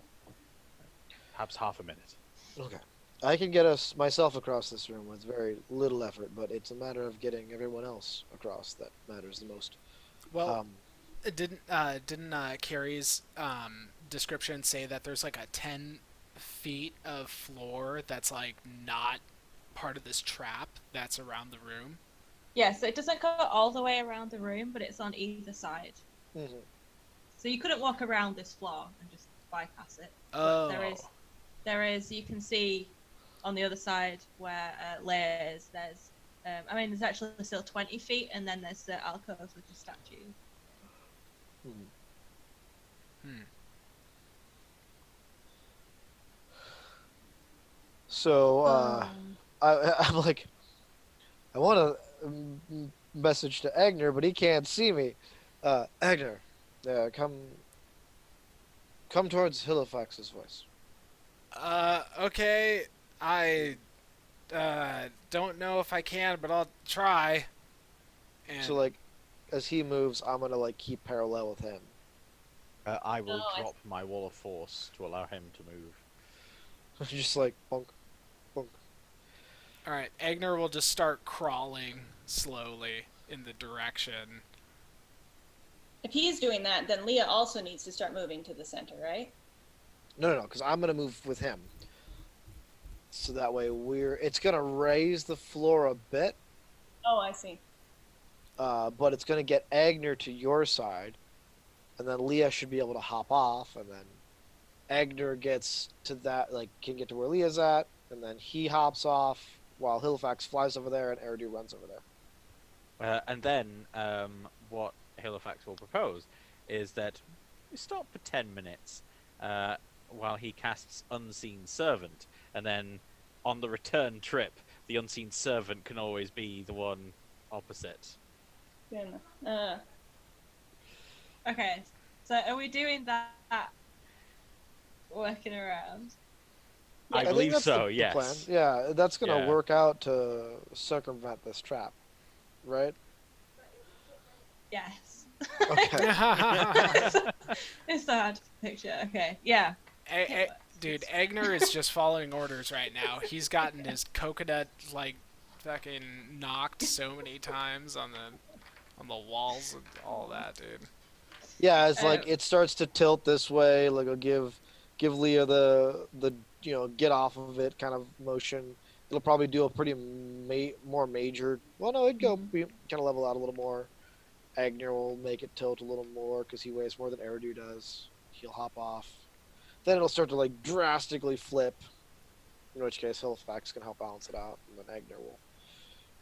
Perhaps half a minute. Okay. I can get myself across this room with very little effort, but it's a matter of getting everyone else across that matters the most. Well, didn't Carrie's description say that there's like a 10 feet of floor that's like not part of this trap that's around the room? Yeah, so it doesn't go all the way around the room, but it's on either side. Mhm. So you couldn't walk around this floor and just bypass it. Oh, But there is. You can see on the other side where Leia is. There's there's actually still 20 feet, and then there's the alcove with the statue. So I'm like, I want to message to Agner, but he can't see me. Agner, come towards Halifax's voice. Okay. I don't know if I can, but I'll try. And So like, as he moves, I'm gonna like keep parallel with him. I will Oh, I drop my wall of force to allow him to move. Just like bonk, bonk. all right, Agner will just start crawling slowly in the direction. If he's doing that, then Leah also needs to start moving to the center, right? No, because I'm gonna move with him. So that way it's gonna raise the floor a bit, Oh, I see. but it's gonna get Agner to your side, and then Leah should be able to hop off, and then Agner gets to that, like, can get to where Leah's at, and then he hops off while Halifax flies over there and Eridu runs over there. And then what Halifax will propose is that we stop for 10 minutes while he casts Unseen Servant, and then on the return trip, the Unseen Servant can always be the one opposite. Then, Okay, so are we doing that working around? I think believe that's so, the yes. plan. Yeah, that's gonna Yeah. work out to circumvent this trap, right? Yes. Okay. It's so hard to picture. Okay, yeah. Dude, Agner is just following orders right now. He's gotten his coconut like fucking knocked so many times on the walls and all that, dude. Yeah, it's like it starts to tilt this way. Like I'll give Leah the get off of it kind of motion. It'll probably do a pretty more major. Well, no, it'd go kind of level out a little more. Agner will make it tilt a little more because he weighs more than Eridu does. He'll hop off. Then it'll start to like drastically flip. In which case, Halifax can help balance it out, and then Agner will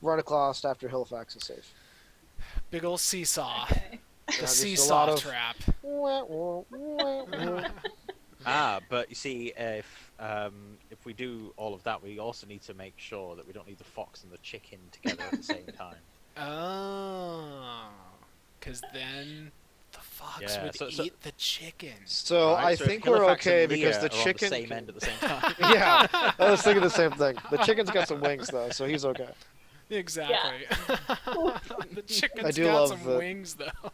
run across after Halifax is safe. Big ol' seesaw. Okay. The just a seesaw lot of- trap. But you see, if we do all of that, we also need to make sure that we don't leave the fox and the chicken together at the same time. Oh. Because then the fox Yeah, would so- eat the chicken. So Right? I So if think we're Halifax and okay Leah because the are on chicken. the same end at the same time. Yeah, I was thinking the same thing. The chicken's got some wings though, so he's okay. Exactly. The chicken's I do got love some the- wings, though.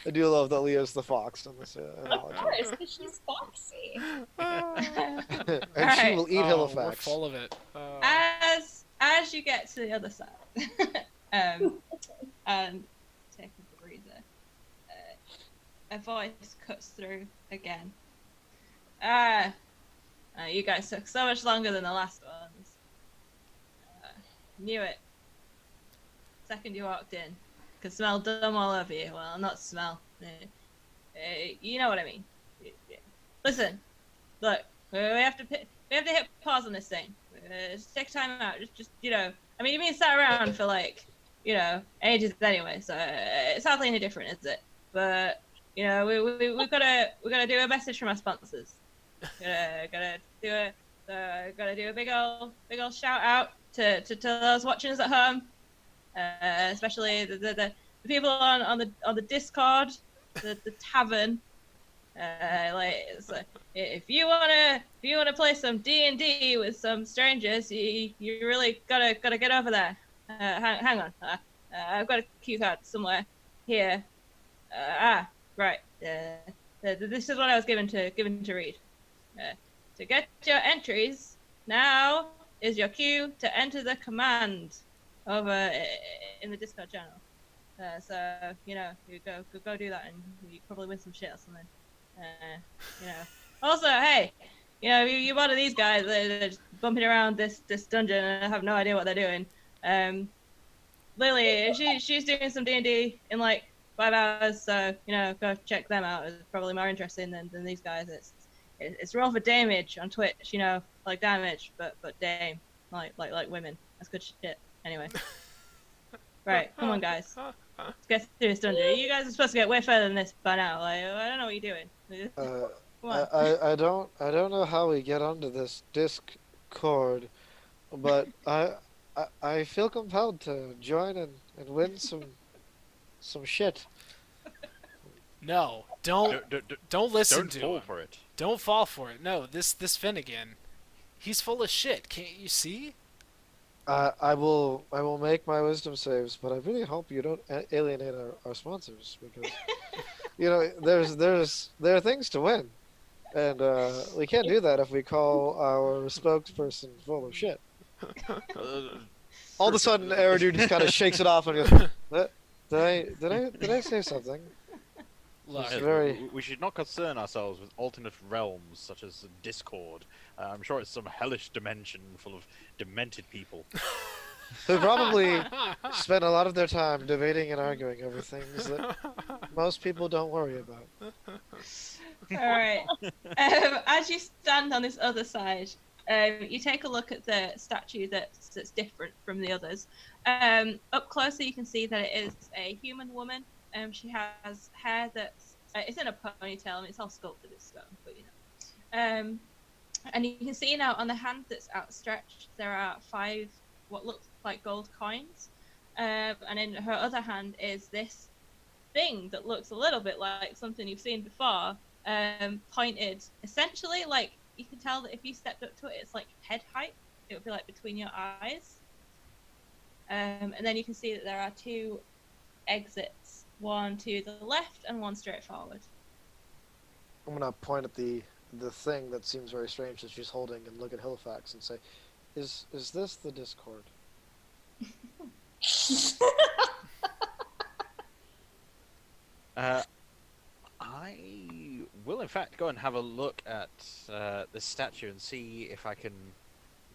I do love that Leah's the fox in this analogy. of course, because she's foxy. And she Alright. will eat Oh, we're Halifax. full of it. As you get to the other side, and take a breather, a voice cuts through again. You guys took so much longer than the last ones. Knew it. Second you walked in, could smell dumb all over you. Well, not smell. You know what I mean. Listen, look, we have to hit pause on this thing. Just take time out. Just I mean, you've been sat around for like, ages anyway, so it's hardly any different, is it? But we gotta do a message from our sponsors. Gotta do a big old shout out to those watching us at home, especially the people on the Discord, the tavern. If you wanna play some D&D with some strangers, you really gotta get over there. Hang on, I've got a cue card somewhere here. Right. This is what I was given to read. To get your entries, now is your cue to enter the command over in the Discord channel. So you go do that, and you probably win some shit or something. Also, hey, you're one of these guys that are just bumping around this dungeon and have no idea what they're doing. Lily, she's doing some D&D in like 5 hours, so go check them out. It's probably more interesting than these guys. It's roll for damage on Twitch, like damage, but dame, like women. That's good shit. Anyway, right, come on, guys, let's get through this dungeon. You guys are supposed to get way further than this by now. Like, I don't know what you're doing. Come on. I don't know how we get onto this Discord, but I feel compelled to join and win some shit. No, don't don't listen Don't to fall him. for it. Don't fall for it. No, this Finnegan, he's full of shit. Can't you see? I will make my wisdom saves, but I really hope you don't alienate our sponsors because there are things to win, and we can't do that if we call our spokesperson full of shit. Uh, All of a true, sudden, true. Eridu just kind of shakes it off and goes, "What? Did I say something?" Look, It's Yes, very. we should not concern ourselves with alternate realms such as Discord. I'm sure it's some hellish dimension full of demented people. Who probably spend a lot of their time debating and arguing over things that most people don't worry about. All right. As you stand on this other side, you take a look at the statue that's different from the others. Up closer, you can see that it is a human woman. She has hair that's it's in a ponytail. I mean, it's all sculpted in stone, but you know. And you can see now on the hand that's outstretched, there are 5 what looks like gold coins. And in her other hand is this thing that looks a little bit like something you've seen before, pointed essentially like you can tell that if you stepped up to it, it's like head height. It would be like between your eyes. And then you can see that there are 2 exits, one to the left and one straight forward. I'm gonna point at the thing that seems very strange that she's holding and look at Halifax and say, "Is this the Discord?" I will, in fact, go and have a look at this statue and see if I can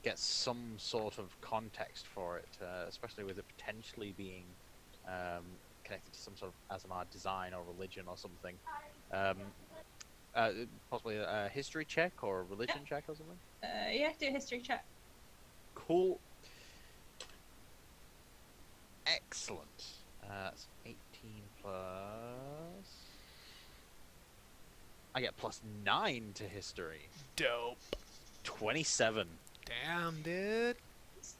get some sort of context for it, especially with it potentially being connected to some sort of Azamar design or religion or something. Um, Possibly a history check or a religion check or something. Yeah, do a history check. Cool. Excellent. That's 18 plus. I get plus 9 to history. dope. 27. Damn, dude.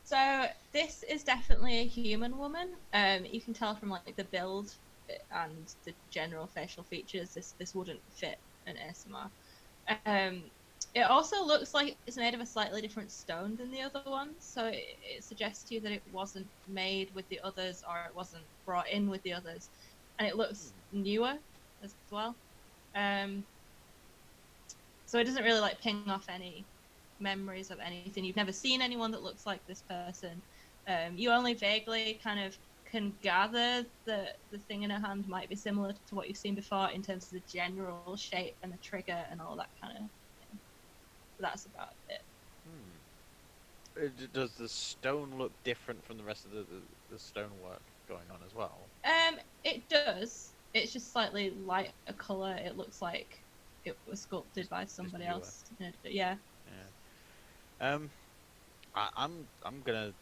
So this is definitely a human woman. You can tell from like the build and the general facial features. This wouldn't fit an ASMR. It also looks like it's made of a slightly different stone than the other ones, so it suggests to you that it wasn't made with the others or it wasn't brought in with the others, and it looks newer as well. So it doesn't really like ping off any memories of anything. You've never seen anyone that looks like this person. You only vaguely kind of can gather that the thing in her hand might be similar to what you've seen before in terms of the general shape and the trigger and all that kind of thing. But that's about it. Does the stone look different from the rest of the stonework going on as well? It does. It's just slightly lighter colour. It looks like it was sculpted by somebody newer. else. Yeah. I'm gonna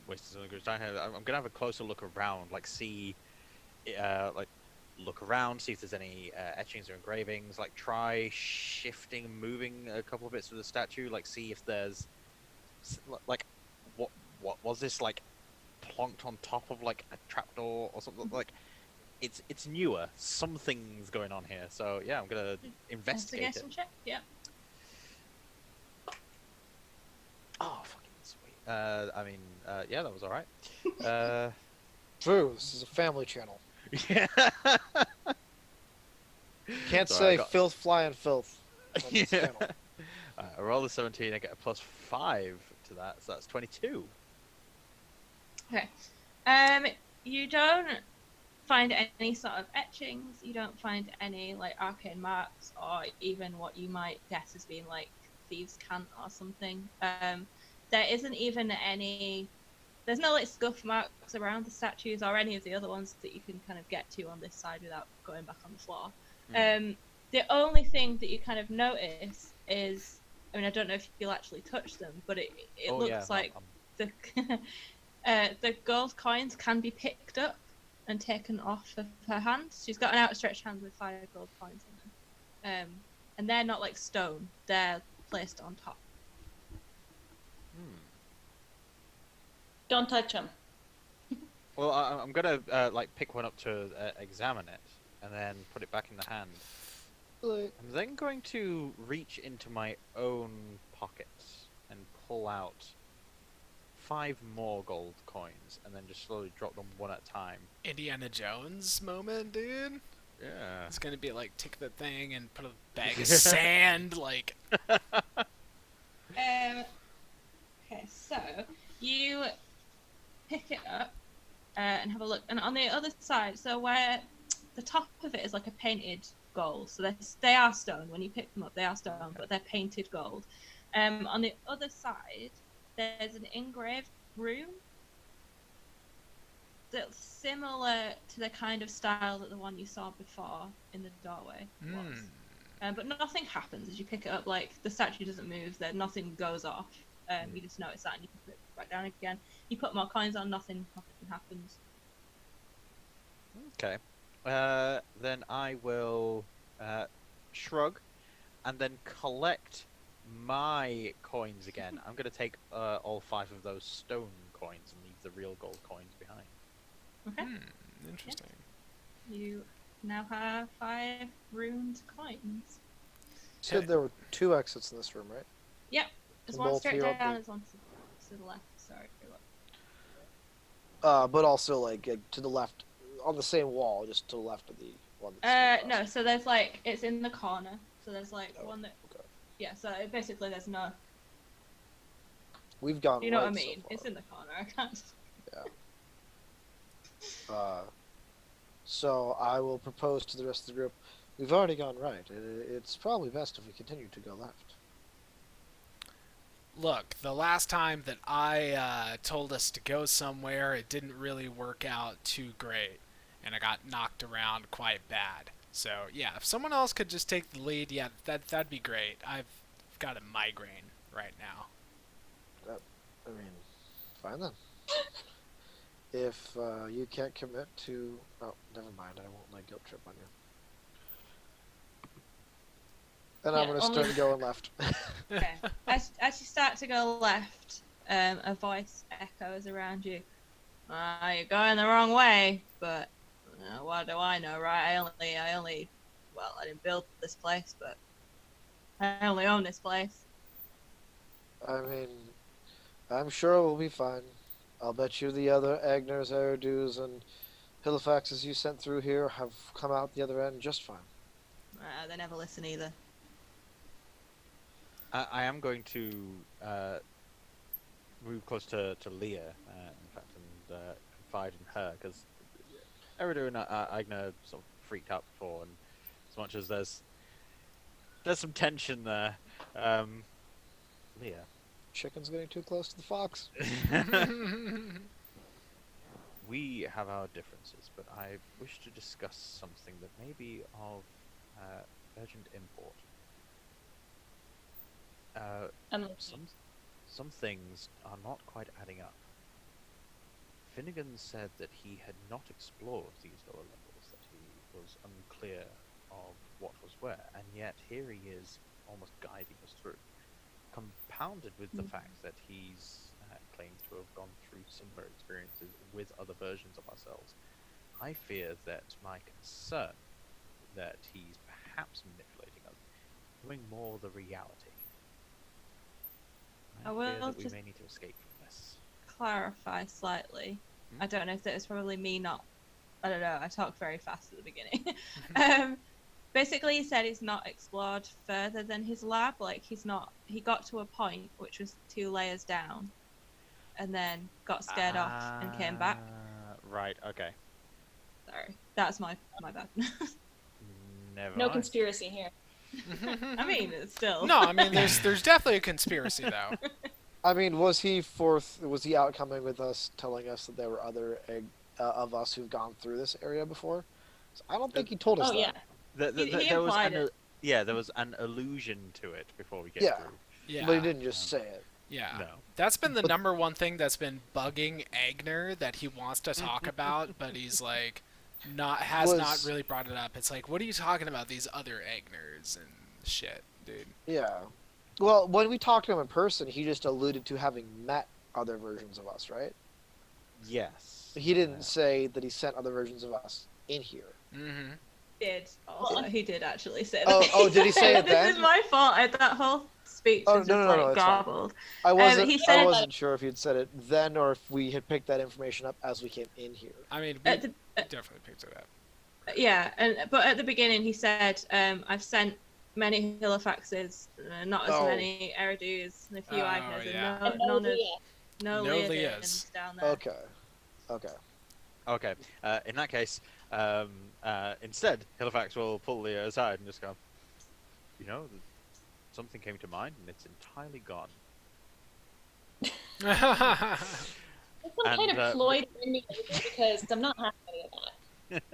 waste some good time here. I'm gonna have a closer look around, like see, like look around, see if there's any etchings or engravings. Like try shifting, moving a couple of bits of the statue. Like see if there's like what was this like plonked on top of like a trapdoor or something like. It's newer. Something's going on here. So yeah, I'm gonna investigate it. Investigation check. Yeah. Oh, fucking sweet. Yeah, that was alright. True, this is a family channel. Yeah. Can't Sorry, I say got- filth, fly, and filth on this Yeah. channel. I roll a 17, I get a plus 5 to that, so that's 22. Okay. You don't find any sort of etchings. You don't find any like arcane marks, or even what you might guess as being like thieves' cant or something. There isn't even any. There's no like scuff marks around the statues or any of the other ones that you can kind of get to on this side without going back on the floor. The only thing that you kind of notice is, I mean, I don't know if you'll actually touch them, but it Oh, looks yeah, like I'm- the gold coins can be picked up and taken off of her hand. She's got an outstretched hand with 5 gold coins in them. And they're not like stone, they're placed on top. Don't touch them. Well, I'm gonna like pick one up to examine it, and then put it back in the hand. Like, I'm then going to reach into my own pockets and pull out 5 more gold coins, and then just slowly drop them one at a time. Indiana Jones moment, dude. Yeah. It's gonna be like take the thing and put a bag of sand, like. Okay, so you pick it up and have a look, and on the other side, so where the top of it is like a painted gold, so they are stone. When you pick them up, they are stone, but they're painted gold. On the other side, there's an engraved room that's similar to the kind of style that the one you saw before in the doorway was. But nothing happens as you pick it up. Like, the statue doesn't move, there nothing goes off. You just notice that, and you can put it back down again. You put more coins on, nothing happens. Okay. Then I will shrug, and then collect my coins again. I'm gonna take all 5 of those stone coins and leave the real gold coins behind. Okay. Interesting. You now have 5 ruined coins. said there were 2 exits in this room, right? Yep. There's And one both straight here down, are there's one to the left. Sorry. But also like to the left, on the same wall, just to the left of the one. That's No, so there's like, it's in the corner. So there's like Oh, one that, okay. yeah, so basically there's no, We've gone. you know what I right mean? So It's in the corner, I can't. far. So I will propose to the rest of the group. We've already gone right. It's probably best if we continue to go left. Look, the last time that I told us to go somewhere, it didn't really work out too great, and I got knocked around quite bad. So yeah, if someone else could just take the lead, yeah, that'd be great. I've got a migraine right now. I mean, fine then. If you can't commit to, oh, never mind. I won't like guilt trip on you. And I'm Yeah, gonna start going left. Okay. As you start to go left, a voice echoes around you. You're going the wrong way, but what do I know, right? Well, I didn't build this place, but I only own this place. I mean, I'm sure we'll be fine. I'll bet you the other Agnars, Eridus, and Halifaxes you sent through here have come out the other end just fine. They never listen either. I am going to move close to Leah, in fact, and confide in her, because Eridu and Agna sort of freaked out before, and as much as there's some tension there, Leah, Chicken's getting too close to the fox. we have our differences, but I wish to discuss something that may be of urgent import. Some things are not quite adding up. Finnegan said that he had not explored these lower levels, that he was unclear of what was where, and yet here he is almost guiding us through, compounded with the fact that he's claimed to have gone through similar experiences with other versions of ourselves. I fear that my concern that he's perhaps manipulating us, knowing more the reality. I I will fear that we just- may need to escape from this. Clarify slightly. I don't know if that was probably me not. I don't know. I talked very fast at the beginning. Basically, he said he's not explored further than his lab. Like, he's not. He got to a point which was 2 layers down, and then got scared off and came back. Right. Okay. Sorry, that's my bad. Never No mind. conspiracy here. I mean, it's still. No, I mean there's definitely a conspiracy though. I mean, was he out coming with us, telling us that there were other of us who've gone through this area before? So I don't think he told us Oh that. yeah. He There was implied it. yeah, there was an allusion to it before we get Yeah. through. Yeah. But he didn't just say it. Yeah. No. That's been the But- number one thing that's been bugging Agner that he wants to talk about, but he's like has not really brought it up. It's like, what are you talking about? These other Agners and shit, dude. Yeah. Well, when we talked to him in person, he just alluded to having met other versions of us, right? Yes. He didn't say that he sent other versions of us in here. Mm-hmm. Did also he did actually say Oh, that. oh, did he say it This then? is my fault. That whole speech Oh, is no, just no, no, like it's fine. garbled. I wasn't. he I said- wasn't sure if he'd said it then or if we had picked that information up as we came in here. I mean, we At the, definitely picked it up. yeah, but at the beginning he said, "I've sent many Halifaxes, not as Oh. many Eridus, and a few Oh, Ignas, yeah. and And no none of Leah. no No Leodins Leahs. down there." Okay. Okay. Okay. In that case, instead, Halifax will pull Leah aside and just go, you know, something came to mind and it's entirely gone. It's some And, kind of ploy to bring me over because I'm not having any of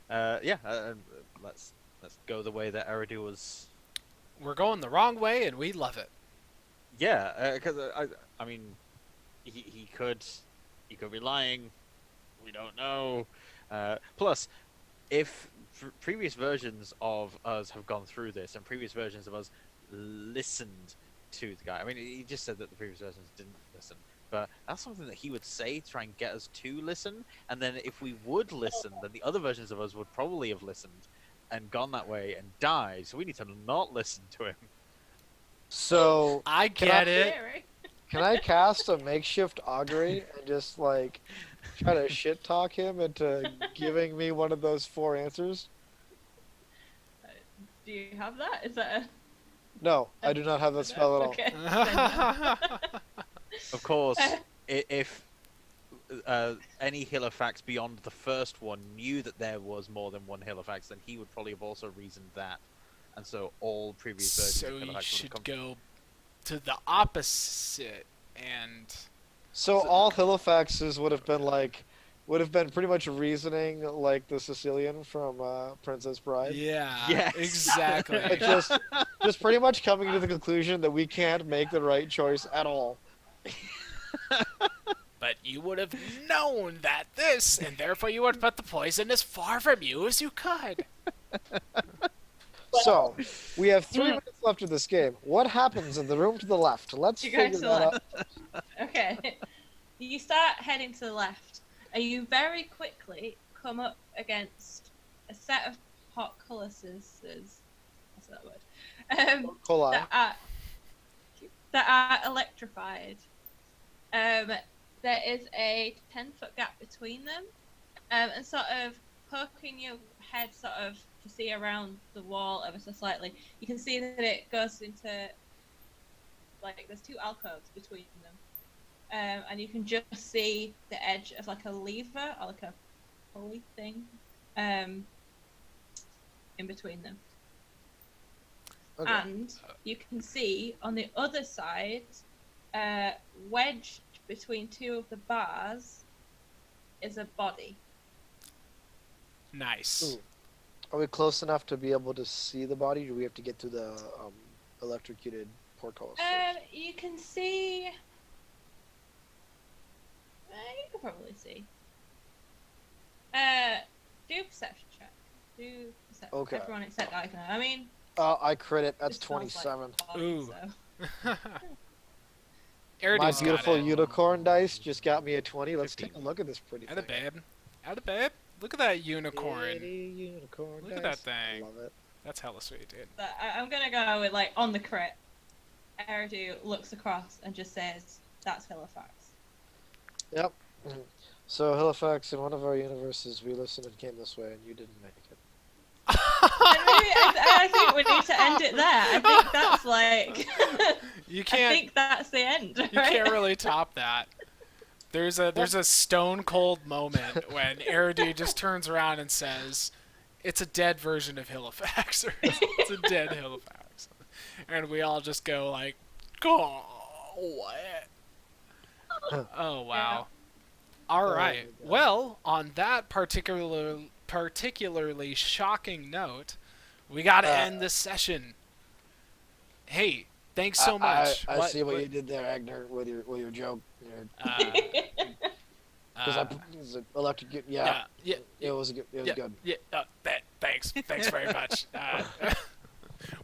that. Yeah. Let's go the way that Eridu was. We're going the wrong way, and we love it. Yeah, because I mean, he could be lying. We don't know. Plus, if previous versions of us have gone through this, and previous versions of us listened to the guy. I mean, he just said that the previous versions didn't listen, but that's something that he would say to try and get us to listen. And then if we would listen, then the other versions of us would probably have listened and gone that way and died. So we need to not listen to him. So I Can get I- it. Scary. can I cast a makeshift augury and just like try to shit talk him into giving me one of those 4 answers? Do you have that? Is that No, I do not have that spell at all. Okay. Then no. Of course, if any Halifax beyond the first one knew that there was more than one Halifax, then he would probably have also reasoned that, and so all previous versions So of you Halifax would have should come. go to the opposite and So all Halifaxes would have been pretty much reasoning like the Sicilian from Princess Bride. yeah, Yes. exactly. It just pretty much coming to the conclusion that we can't make the right choice at all. But you would have known that this, and therefore you would put the poison as far from you as you could. So we have 3 minutes left of this game. What happens in the room to the left? Let's You figure go to the that out. Okay. You start heading to the left, and you very quickly come up against a set of portcullises. What's that word? Coli. That are electrified. There is a 10-foot gap between them, and sort of poking your head sort of to see around the wall ever so slightly, you can see that it goes into, like, there's 2 alcoves between them, and you can just see the edge of like a lever or like a pulley thing in between them. Okay. And you can see on the other side, wedged between 2 of the bars, is a body. Nice. Ooh. Are we close enough to be able to see the body? Or do we have to get to the electrocuted portcullis? first? You can see. You can probably see. Do perception check. Do perception. Okay. Everyone except Icon. I mean, I crit it. That's it smells like 27. body, Ooh. so. My Eridu's got beautiful it. unicorn dice just got me a 20. Let's 50. take a look at this pretty Atta thing. babe. Atta babe. Look at that unicorn. Pretty unicorn Look at dice. that thing. I love it. That's hella sweet, dude. But I'm gonna go with like on the crit. Eridu looks across and just says, "That's Halifax." Yep. Mhm. So Halifax, in one of our universes, we listened and came this way, and you didn't make it. And maybe I think we need to end it there. I think that's like. You I can't. think that's the end. You Right? can't really top that. There's a stone cold moment when Eridu just turns around and says, "It's a dead version of Halifax," or "It's a dead Halifax," and we all just go like, "Oh, what?" Oh wow. All Oh, right. my God. Well, on that particularly shocking note, we got to end this session. Hey, thanks so much. I see what you did there, Agner, with your joke. Because uh, electric. yeah, yeah, It was good. It was yeah, good. yeah. Thanks very much.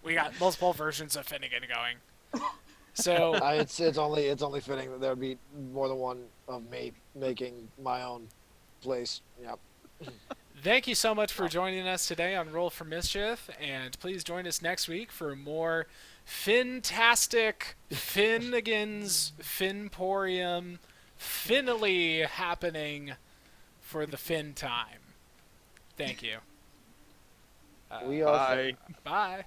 We got multiple versions of Finnegan going. So it's only fitting that there would be more than one of me making my own place. Yep. thank you so much for joining us today on Roll for Mischief, and please join us next week for more Fintastic Finnegan's Finporium finally happening for the Fin time. Thank you. We are. Bye. Bye.